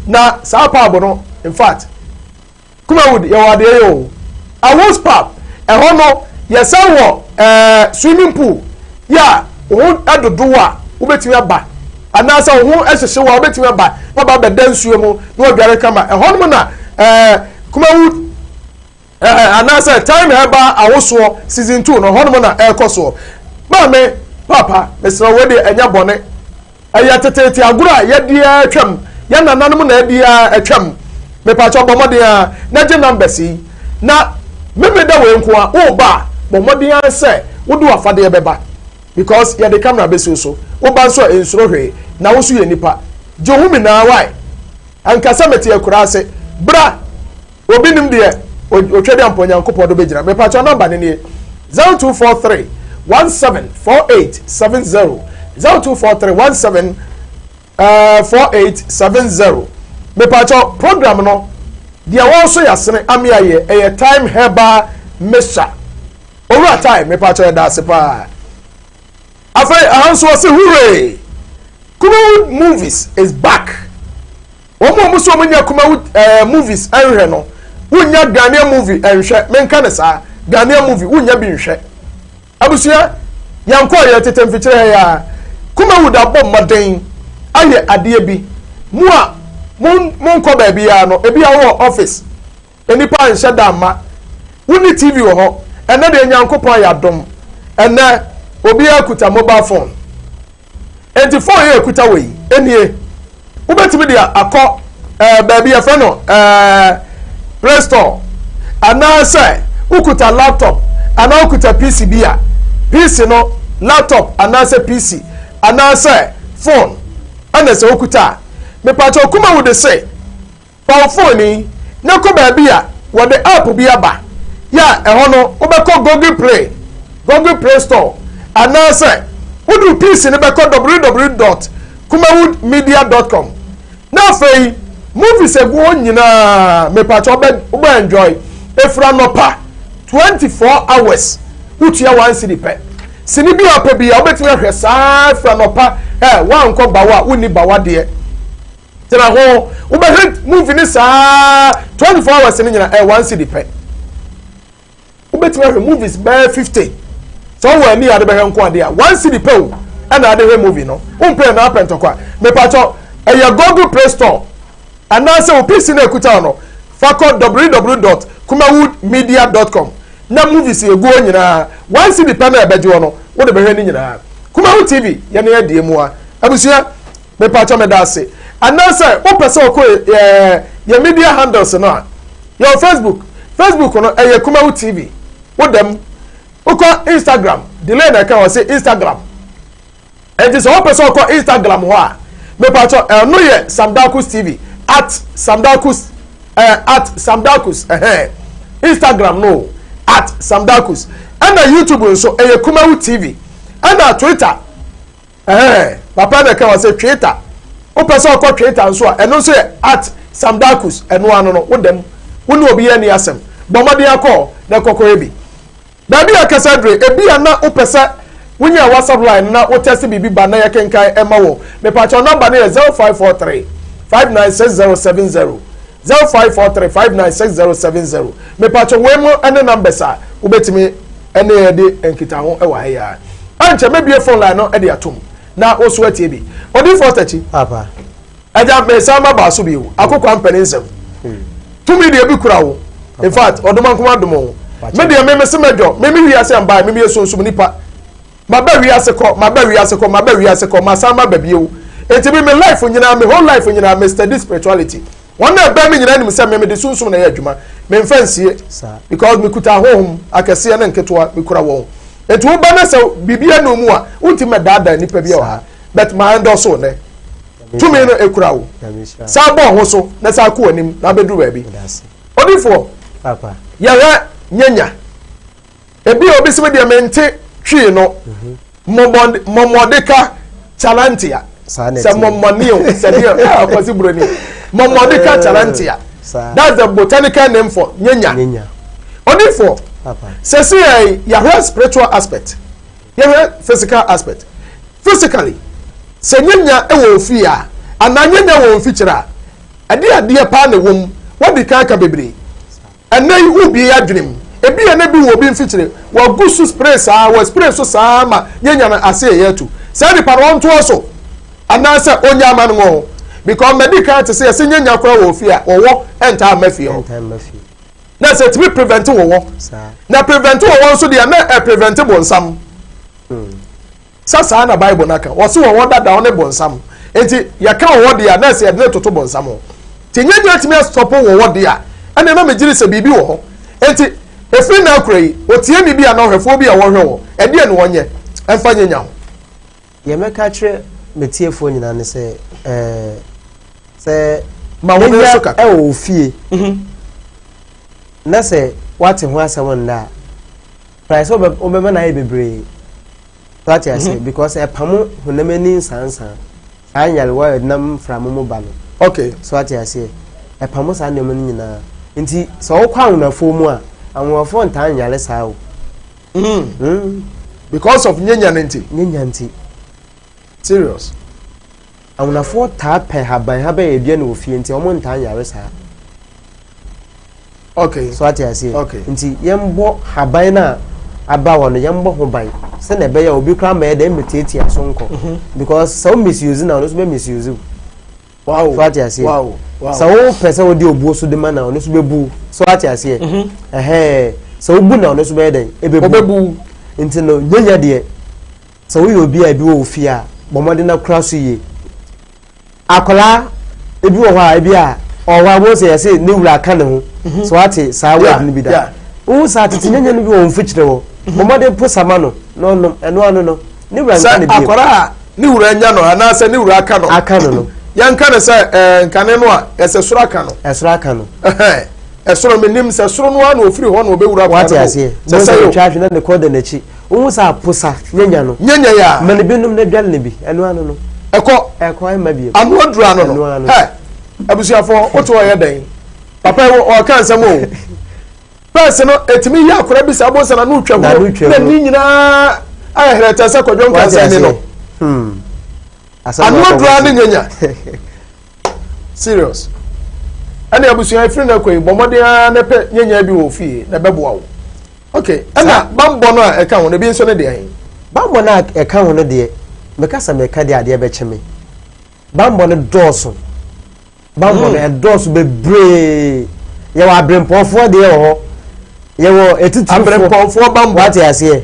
na sa pub no in fact Kumawood ye wo de yo awos pub eho no ye se wo swimming pool ya wo adodo a wo betimi aba anasa wo ehhehye wo betimi aba no ba bedansuo mu no odware kama eho no na Kumawood anasa time heba awoso season 2 no hono na ekoso ba me papa mesra wodi enya bone aya tetete agura ye dia twam ya nananum na dia atwam me pa cho bomode a na je numbers yi na me da we nko a wo ba bomode a se wodi wafade ye beba because ya the camera besi so wo ba so ensuro hwe na wo so ye nipa je hu mi na wai ankasa mete akura ase bra obi nim de otwede amponya nkopɔ do begira me patcho number ne ne 0243 174870 0243 174870 me patcho program no dia wo so yasene amiaye eye time heba mesha over time me patcho da sepa afai ahanso se hooray Kumawood movies is back omo muso munya Kumawood movies anhwe no wunya Ghanaian movie enhwe menka ne sa Ghanaian movie wunya bi nhwe abusia yanko ye tetemfikire ya Kumawood abom maden aye ade bi mu a mun ko ba bi ya no ebi awo office enipa nhye da ma wuni TV wo ho ene de nyankopon ya dom ene obi akuta mobile phone enti phone ye akuta we enie ubetimi dia akọ ba bi ya fa no Play Store anase ukuta laptop ana ukuta PC bia PC no laptop anase PC anase phone anase ukuta me pacho Kumawood say pa phone ni na ko ba bia wo the app bia ba ya eho no obekọ Google Play Store anase udu PC ne beko www.kumawoodmedia.com na fei movies egu nyina me patcho be enjoy efra no pa 24 hours utua 1 cedi pe sini bi opa bi obetimi ahwe saa fra no pa wa nko bawa uni bawa de tena ho ubehwe movie ni saa 24 hours ni nyina 1 cedi pe ubetimi ahwe movies be 50 so we ni ade behwe nko ade a 1 cedi pe o na ade hwe movie no umpe na apento kwa me pacho eya Google Play Store anase o PC na ekuta no fako www.kumawoodmedia.com na movies egu nyina 1 cedi pe na ebeje no wo de behwe ni nyina Kumawood TV ya na yadie mu a abusia me pacho me da ase anase o pese o ko ya media handles no your Facebook no Kumawood TV wo dem uko Instagram delay na kan say Instagram and this one person ko Instagram ho a me pacho no ye Samdakus TV @Samdakus Instagram no @Samdakus and YouTube so Kumawood TV and Twitter papa na kan say Twitter o person ko Twitter so and no say @Samdakus and one no wo dem wo no obi ani asem bomade akọ na kokoro bi dabi akasadre ebi ana opesa wunya WhatsApp line na o test bibi ba na yekenkan ema wo me pa cho number na 0543 596070 0543 596070 me pa cho we mo ene numbers a ubetimi ene yede enkita ho e wa ya anche mebie phone line no e de atom na o so atie bi odi fortachi papa aja me sama ba so bi akokwa mpeninsem tumi de bi kura wo in fact odoma nkoma domo me de me se mejo me wi ase amba me sunsun nipa ma ba wi ase ko ma sama ba biu enti me life nyina me whole life nyina me study spirituality one na ba me nyina nim se me de sunsun na ya adwuma me mfansie because me kuta hohom akese na nketoa me kura wo enti wo ba na se bibia no mu a unti me dada nipa bia wa but ma ndo so ne tumi no ekura wo sa bo ho so na sa ko anim na bedu ba bi odifo papa ya Nyenya ebi obi se de mente twi no Mormordica chalantia se Mormonio se de akwasi buroni Mormordica chalantia that's the botanical name for Nyenya only for papa say you have spiritual aspect you have physical aspect physically se Nyenya e wo fi a ana Nyenya wo fi kira ade pa na wom wodi kan ka bebre anai ubi ya dream ebi ya na bi wo bi mfitire wa gusu spray sa wa spray so sa ma Nyenya na ase yetu say the paron to so anase onya man ngo because medical to say Nyenya kwa wo fi a wo enta mafi o na say to be prevent wo na prevent wo so dia na preventable nsam sasa na bible naka wo so wo dada wo ne bonsam enti ya ka wo dia na say de toto bonsam o ti Nyenya timi stop wo dia ene na megiri se bibi wo ho enti efiri na akrai otie bibi a na ohwefo bi a wo hwe wo e de ne wonye emfa Nyenya ho ye meka kire metiefo nyina ne se ma wo be so kaka o fie na se wate ho asem nda price obebe na ye bebre that I say because e pamo honamani sansan anyal wa nam from mo ba no okay so what I say e pamo san dem nyina nti so wo kwa na fo mu a anwofo ntan nyale saa o because of Nyenya nti serious anwofo ta pe haba edua na ofie nti omo ntan nyale saa okay so what I say okay nti yembo haban na aba wono yembo ho ban se na be ya obi kra ma e dem beteti asonko because some misuse na no so be misuse wow so what I say wow so wo pese wo di obuo so de ma na no so bebu so what I say so wo bu na no so be den e bebu nti no Nyenya de so wo obi a bi wo fi a bomode na kra so ye akola ebi wo ho a ebi a owa wo se yesi ne wura aka ne ho so ate saa wo ni bi da wo sa tete Nyenya no bi wo mfikire wo bomode po sama no no eno anu no ne wura aka ne bi akora ne wura nya no ana se ne wura aka no yanka ne se nkane no a ese soro aka no esoro menim se soro no ana ofiri ho no obewura aka no se yo twa hwe na ne koda na chi wo sa posa Nyenya ya mane binum na dwal ne bi eno anu no eko ma bi anu adura no abusuafo oto o ye den papa o kan sam o person no etimi ya akora bi sa bonsa na no twa ho na ni nyina ahereta se kodwon kan se ni no anu dra ni nyenya serious ana abusuan free na koi bomode na pe nyenya bi wo fie na beboa wo okay ana bambo no a eka ho na bi nso ne de ahin bambo na eka ho no de mekasa meka de ade be cheme bambo no doso bambo no doso bebre ye wa brempofo de ho ye wo etutu brempofo bambo what ya say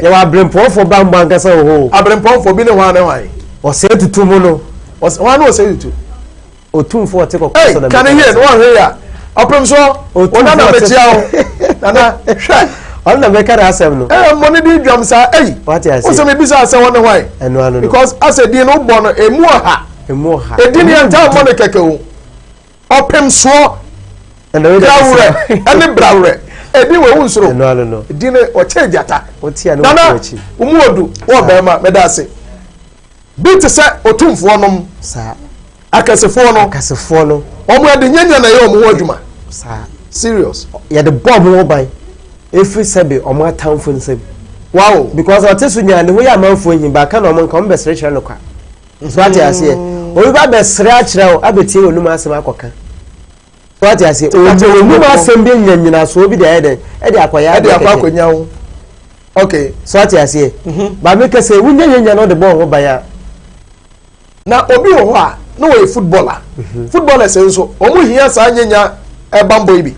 ye wa brempofo bambo ankasa ho brempofo bi ne ho ane wan o se etutu mu no wan no se etutu otumfo te kokoso na can hear no he ya opem so ona na betia o nana hwe ona meka na asem no money di dwam sa what ya say o se me bisa ase won wan eno because as a di no bo no emu ha edi ni anta mo ne keke o opem so ene brawre edi we wunsoro no edi ne o chejata o tia no wachi umuodu wo be ma medase bi te se otumfo nom sa akasefo no omo ade nyanya na ye omo adwuma sa serious ya the bomb wo ban every sebe omo atamfo nsem wow because o tesu nya ne ho ya manfo hin ba ka na omo nka omo be sere no kwa so ati ase o ba be sere a kire o abetie onum asem akoka so ati ase o onum asem be nyanyina so obi de eden e de akonya wo okay so ati ase ba me kase wunya nyanya no de bomb wo ban ya na obi wo ho a no we footballer footballers enso omo hia sa nyenya e bambo ibi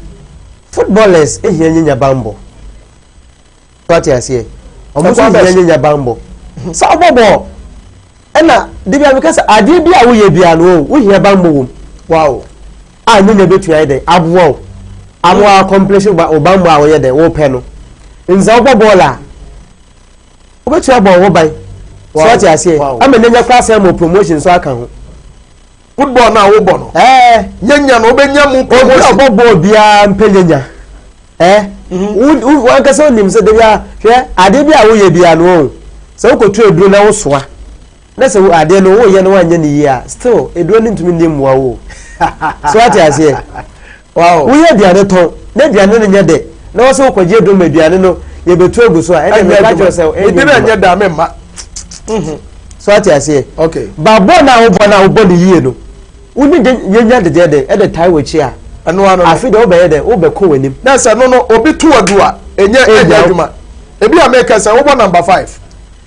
footballers ehia nyenya bambo what you say omo so hia nyenya bambo sa obobo ena de bia because ade bia wo ye bia no wo hia bambo wo wow a nyenya betu ya de abwo amo accomplish ba obambo a wo ye de wo pe no nza obobo la obetu abo wo bai so what you say am nyenya class am promotion so aka ho football na wo bo no nyenya no obenya mu promotion obobo bia mpelenya wan ka so nim se de bia hwe ade bia wo ye bia no se wo kotu eduro na wo soa na se ade no wo ye no wanye ni yi a still eduro ni ntumi ni muwa wo so ati ase wow wo ye bia ne ton na bia ne nya de na wo se wo kwaje eduro ma bia ne no ye betu egu so a e de ka jo se e de na nya da me ma so ati ase okay ba bo na wo bo ni yi no uni de nyenya de e de tai wechi a anu afi de obeye de obeko wanim na se no obi tu adu a enye adwuma ebi America say wo bo number 5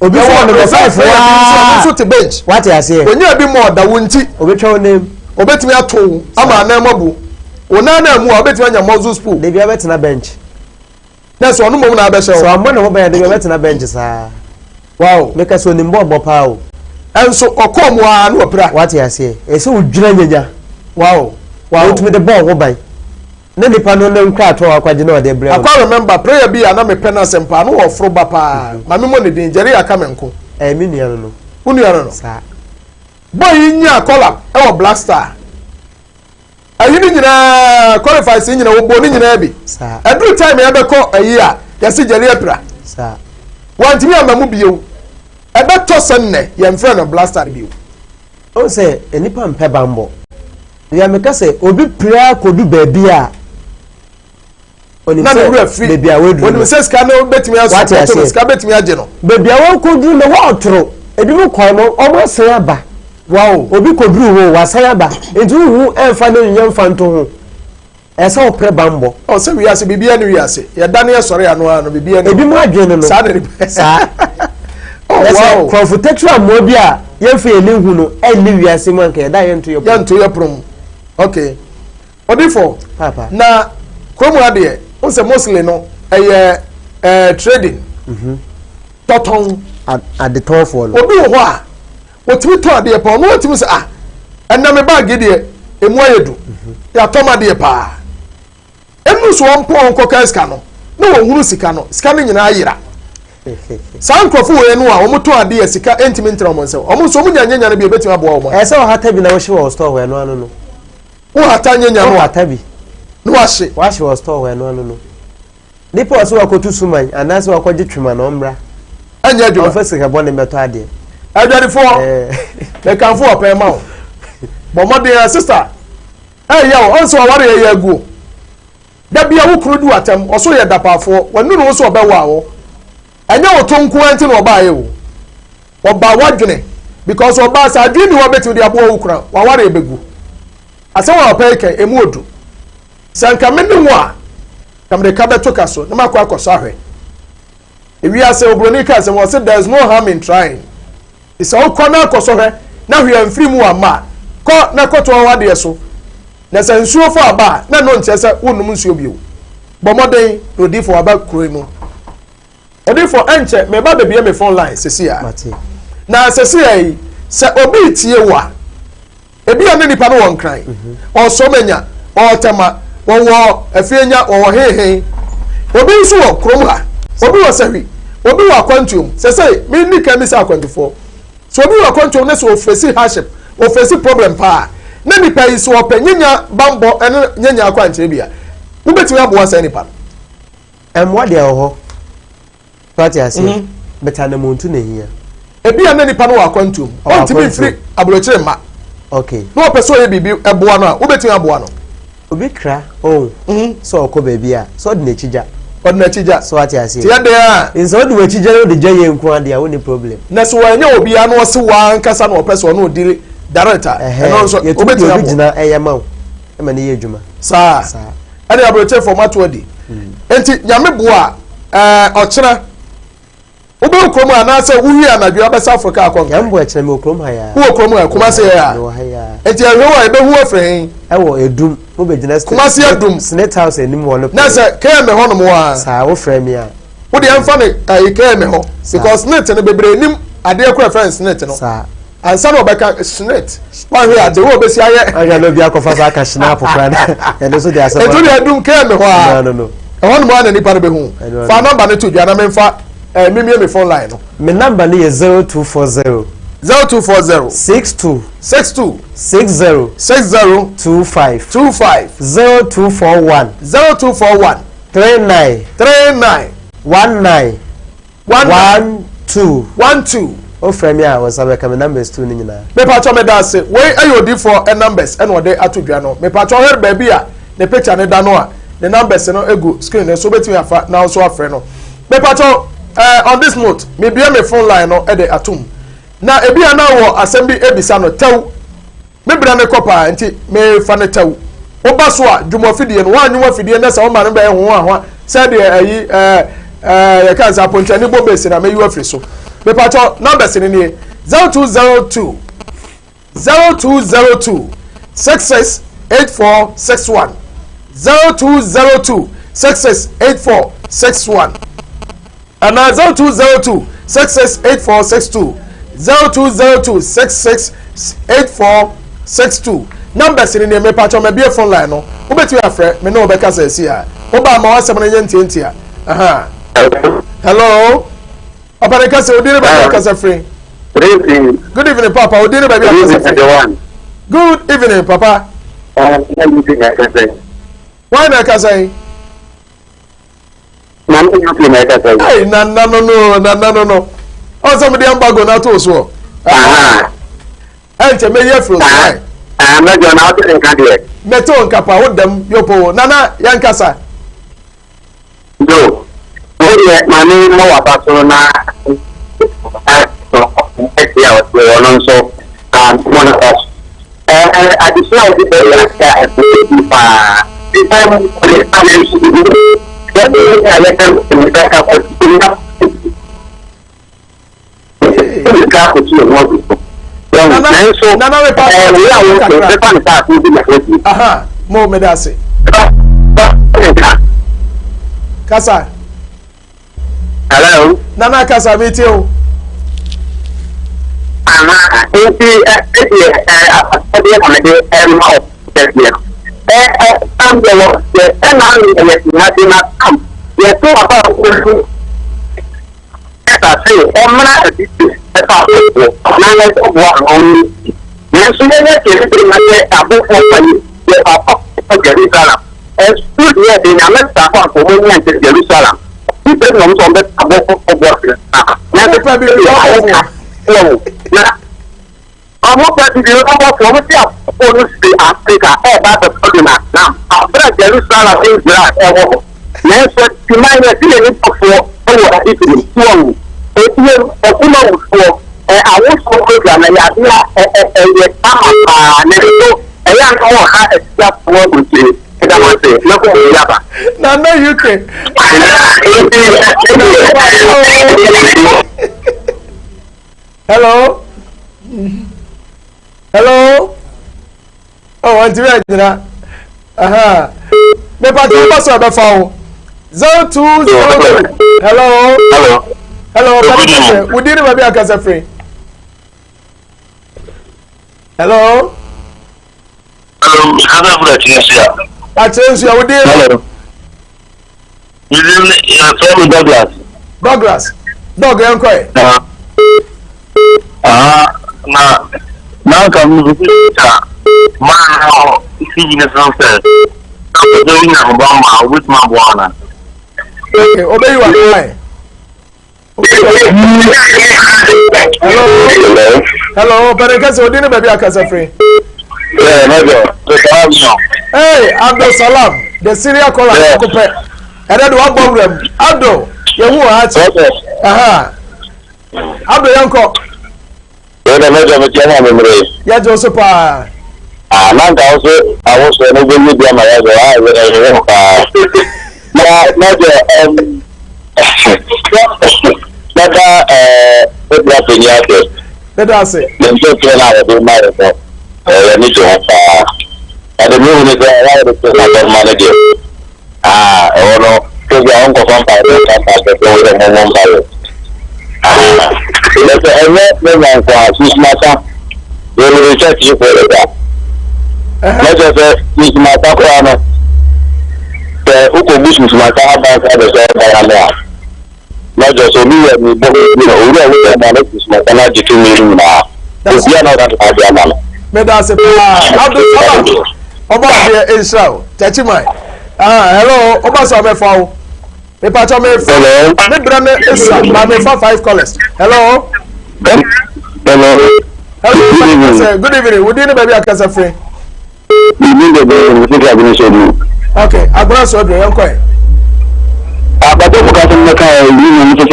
obi for number 5 wa so te bench what you say onye bi mo da wonti obi twa name obetimi ato ama na mabu ona na mu obetimi anya mozu spool de bia betena bench na so onu mo na be so ammo na obeye de bia betena bench sa wow make us onim bo pa o enso okom wa na opra what you say e so udwira nyanya wow utumi de ball wo ban na nipa no na nkra to akwaje na ode bre akwa remember prayer bi ana me penance mpa no wo fro ba pa ma me mo ne din jeri aka menko mi nua no unu ya no sa boy nya kola e wo Black Star ayi ni nyina qualify si nyina wo bo ni nyina bi sa every time ya be ko ayi a ya se jeri apra sa wantimi amamu biyo e be to senne ya mfre no Black Star biyo o se enipa mpe bambo ya meka se obi pra kodu baabi a oni na se baabi a wedu oni se ska no betimi aso ska betimi age no baabi a won kodu no wa otoro ebi mu kwan no omo san aba wow obi koduru ho wa san aba edu hu emfa no nyem fa nto ho esa o pre bambo o se wi ase bibia ni wi ase ya dane ya sore anu anu bibia ni ebi mu adwene no sa de sa wow confrontation mo bi a yemfa eni hu no eni wi ase mo anka ya da yento yo prom okay odifo papa na kromu ade o se mostly no trading toton at the top for obi wo ho a otimi to ade pa no otimi se enna me bag de emu ayedu ya toma de pa enu so on pon ko kaska no na wo hunu sika no nyina ayira sankrofo we no a omo to ade sika entimi ntra omo se omo so munyanya na bi ebetimi abo omo ese o hata bi na wo hwe wo store we no anu no wo hata nyanya no hata bi no wahye wo store we no anu no nipa so wakotu suman anase wakoje twema no mbra anya adwuma ofese ka bone meto ade adwarifo e kanfo open ma wo bomode sister ya onso ware ya agu da bia wo kuro du atam oso ye dapafo wanu no so obewa wo enya wo tonku anti no oba ye wo oba wadwene because oba sa adwene wo beti de abo wo kura wa ware ebegu asa wa peke emu odu sanka menne wo a kamre ka beto kaso na makwa akoso ahwe ewi ase Mormordica say was there is no harm in trying it's all corner akoso hwe na hwe amfiri mu ama ko na koto wa de so na se nsuo fo aba na no nche se wonum nsuo bio bomoden odi fo aba kuro mu odi fo enche me ba bebie me phone line sesi ya na sesi ya yi se obi tie wa ebi ane nipa no won kran o so menya o tema wo afienya wo hehe obi nso wo krom ha obi wo sawi obi wo akwantum sese me ni kan mi sa akwantufo so obi wo akwantum na so ofesi hardship ofesi problem pa na nipa yi so opanyenya bambo ene nyenya akwanche bia ubetumi abo asa nipa emwa de ho party ase beta na muntu na hia ebi ane nipa no akwantum on tibi free abrochire ma okay no person ye bibi eboa no a ubetumi aboa no obi kra so okoba bia so de na chija odna chija so ati ase ti ade a inso de we chija no de jaye nko ade a woni problem na so wanya obi a no se wa nkasa no person no di director no so obetumi aboa na eyema e ma ne ye adwuma sa ade abrochire format wodi enti nyame boa ochira obe okrom ana se wuhi anadwo abesa Africa akon yambo ekire me okrom ha ya wo okrom ha kuma se ya enti ehwe ebe hu afrehin ewo edum mo be gina kuma se edum Senate House enim wo no na se kaya me hono mo a sa wo frame ya wo de amfa ne kaya me ho because net ne bebre nim ade ekura friends net no sa ansa no beka net wa hwe ade wo besi aye aga no bia kofa sa ka snap kra na endo so de asa ento de edum kaya me ho a no hono mo ana nipa be hu fa number ne to dwa na memfa me phone line no me number ni 0240 0240 62 60 25 0241 39 12 o frame ya was abeka me numbers 2 ni nyina me patcho me da se we ayodi for numbers and wode atodwa no me patcho her ba bia the picture ne da no a the numbers no ego screen so betimi afa na so afre no me patcho on this note me bia me phone line no e de atum na ebi ana wo assembly ebisa no tew me bra me kopa nti me fa ne tew oba so a dwumo fidie no wanyu wa fidie na se o ma no be ho ahwa se de ayi ya kan sa ponta ni bo besi na me yu afri so me patcho numbers ni ni 0202 668461 0202 668461 and 0202 668462 0202 668462 numbers ni me patcho me be phone line no obetu afre me no obeka say si a oba ma wasem na ntientia aha hello opereka say odire ba ka say free good evening papa odire ba bi ka say good evening papa why na ka say hey no o somebody ambago na to so enche me ye from why me jo na o tin kan de meto nkapa wodam yopo nana yankasa do o ye mani mo wa pa so na ya o no so mo na ko additional di be ya ka pa di time ko le pa le su di ya le kan mi ka ka ko ka ko ti mo nana we pa aha mo me da se kasa hello nana kasa me ti o ọmọ pẹ̀lú ìlú ọmọ fún ọmọ tí a fọ́nù sí Áfíríkà ẹ̀ bá bẹ̀ fọ́nù náà Now, after Jerusalem is black, yes, but to my opinion, for I was program and I no UK. Hello. Hello. Oh, auntie Regina. Me pa to pass over phone. 0202. Hello. Hello. Hello. We didn't maybe akasa free. Hello. Hello, We did. hello. You didn't Douglas. Douglas. Dog enquire. Now come to man, see sunset. I'm doing a bomb with my one. Okay, obey you are Hello, but I guess we didn't maybe akasa free. Hey, Abdul Salam, the serial caller. And then one problem. Abdul, you who are Abdul Yanko. Yeah, Joseph. I was going to be Let us say. Need to have at the moment manager. Oh no, because your uncle from they will reject you for that. Let us say, this matter, the Uko business matter about the not just so we are this matter to me now. We are not that man. Medase Abdul Salam. Oba here Israel. Chachimai. Hello, Oba so me fa. Me pa cho me fa. Me brane Israel, ma me fa 5 callers. Hello. Hello. Hello. Good evening. We didn't baby akasa free. You need the okay, agbara so do yan koi. But the customer you need to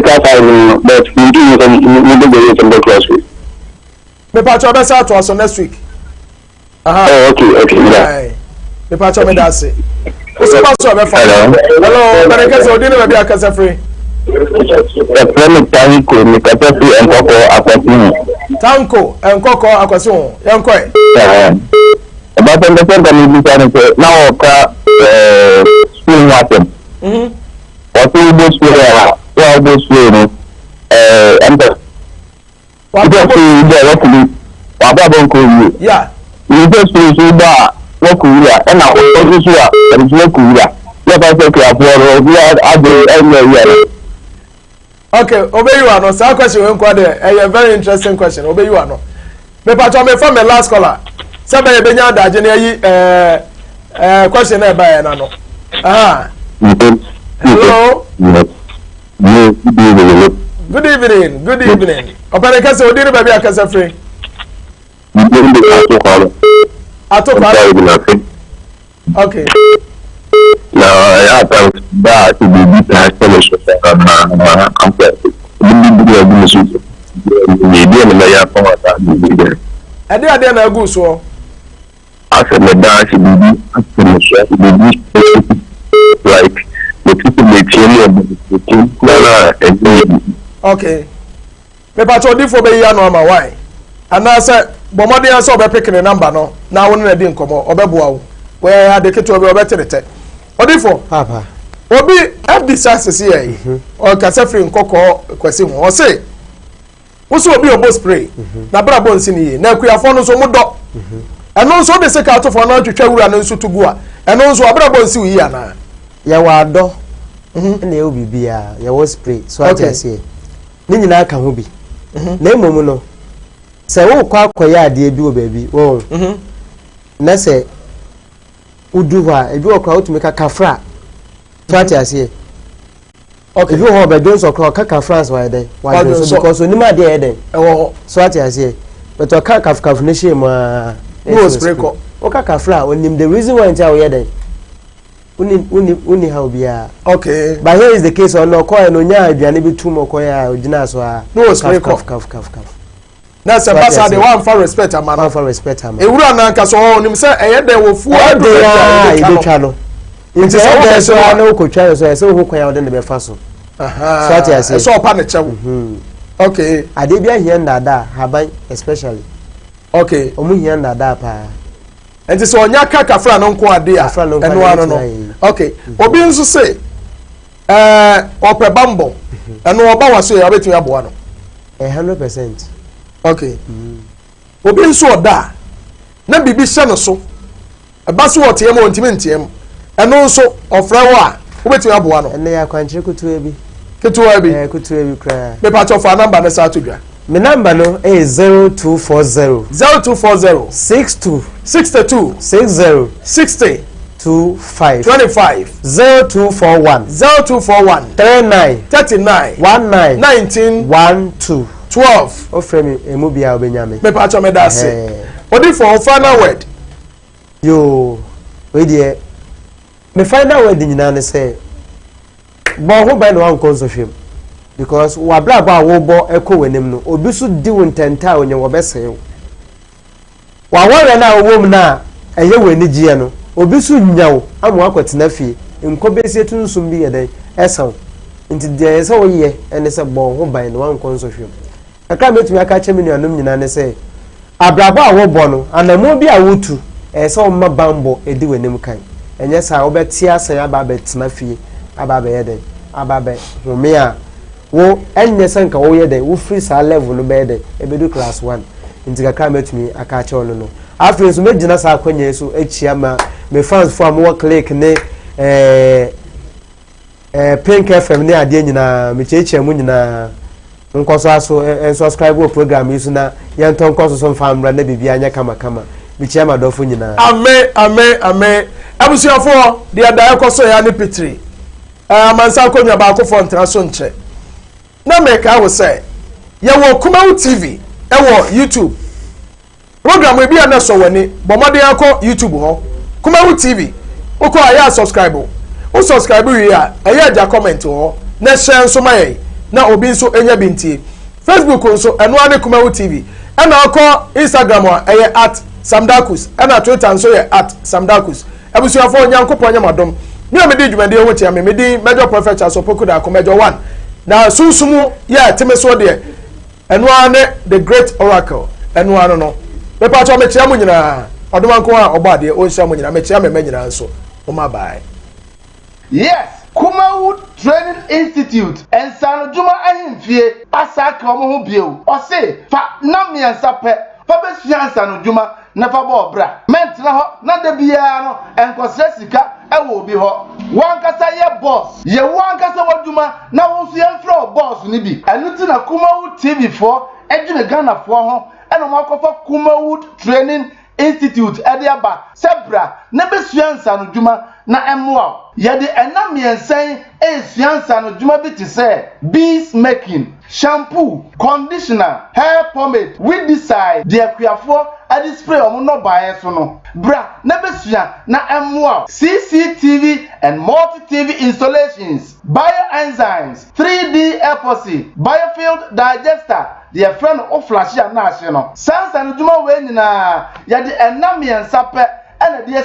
but you do the class. Me pa cho be sa to so next week. Oh, okay, yeah. Me pa cho me da se. O se ba so be fa. Hello, but I guess we didn't baby akasa free. The problem Tanko, me kata free and koko akwati. Tanko and koko akwati won. Yan koi. But the person now school happen. What will this way? Well, this way, enter. What yeah. You just feel that what could you and now what is here? And it's not cool. Let us take care of what okay, obey you no. So question we go there. A very interesting question. Obey you no. Me pa me from the last caller. Sabe e benya da je na yi question na ba na no. Hello. Good evening. Good evening. Opere kase odi ni ba bi akasa free. Okay. No, I thought that to be fellowship ade na agu so. After the dance, like the people okay. Me pa cho di fo be ya no ma why? Ana say bomode ya so be pick the number no. Na won na di nkomo obeboa wo. We ade keto be obeterete. Odifo papa obi abisa sisi yi o kasa free nkoko kwasi ho o say wo so obi obo spray na bra bo nsi ni na akuyafo no so mudo eno nso de seka atofo na twetwa wura na nso tugu a eno nso abra bo nsi yi ana ya wa do na e bibia ya wo spray so atase ni nyina aka ho bi na emomu no se wo kwa akoya ade bi o baabi wo na se uduwa ebi okra otumi kafra so atase okay you ho be don so okra France why dey why so because onima dey dey e wo so atase but okra kaf ne shame no spray ko oka kafra onim the reason why ntia we dey uni how bia okay but here is the case on no call no nya aduane bi tum okoya ogina so a no kaf na se pasa de one for respect amana one for respect amana ewura na nka so onim se eye de wo fu de ya twa no nti se so na okotwa so se ho kwaya ode ne be fa so aha so ati ase so opa ne chewo okay ade bia hia ndada haban especially okay omu hia ndada pa enti so onya kafra no nko ade a eno ano no okay obi nso se ope bambo eno oba waso ya betumi aboa no 100%. okay obi nso oda na bibi hye no so eba so otiem ontimi ntiem eno nso ofra wo a obetumi aboa no ene ya kwanche kutu ebi kutu ebi kra me pa cho fa number na sa to dwa me number no is 0240 62 60 25 0241 39 19 12 ofremi emubia obenyame me pa cho me da se odi for final word yo we dey me final word nyina ne say bo ho ban no anko so hwem because wa bra ba wo bo eko wanem no obi so di wo ntenta onye wo besew wa wore na wom na eye wani gie no obi so nyawo amu akwetena fie nkobesi etunsum bi yeden esaw nti de ese wo ye ene se bo ho ban no anko so hwem aka metumi aka chemi nuanom nyina ne se abrabo a wo bo no anamo bi a wotu ese wo ma bambo edi wanem kan enye sa wo betia asan aba betena fie aba be yeden aba be home a wo enye sanka wo yeden wo free sa level no be yeden ebedu class 1 nti aka metumi aka che ono no afre so megina sa akwanya so echia ma me fans for am wo click ne Pink FM ne ade nyina me chechia mu nyina nkoso aso subscribe wo program yi so na yenton nkoso so famra na bibia anya kama me chia ma dofo nyina amen abusuafo de ada ekoso ya ne petri amansa konwa ba akofo ntra so nche na meka wo say ye wo Kumawood TV wo YouTube program we bia na so wani bomode akọ YouTube ho Kumawood TV uko aya subscribe o subscribe wi a aya ja comment ho na share nso maye na obi nso enya bintie Facebook nso eno ane Kumawood TV ana akọ Instagram a @samdakus ana Twitter nso ye @samdakus abusuafo nyankopon nyamadom ni o me di dwumade ho tia me di major prophet asopoku da komejo 1 na sunsumu ya temeso de eno ane the great oracle eno ane no me pa cho me tia mu nyina odomanko a obade o nsia mu nyina me tia me nyina nso o ma bye. Yes, Kumawood Training Institute and Sanojuma ahimfie asaka omo ho bieu o se fa na miensa pe fa be sua Sanojuma na fa bo bra mentra ho na da bia no enkosre sika ewo obi ho wankasa ye boss ye wankasa waduma na wo so ye mfro boss ni bi enu ti na Kumawood TV 4 edwene Ghana 4 ho eno makofa Kumawood Training Institute ediaba sebra na be sua Sanojuma na emwa yede enam yensen esua Sanojuma bi ti say bees making shampoo conditioner hair pomade with decide the akuafo adi spray omo no bae so no bra na besua na emwa CCTV and multi-TV installations bioenzymes 3D epoxy biofield digester the friend of flash ya na ahye no Sanojuma we nyina yede enam yensa pe ena de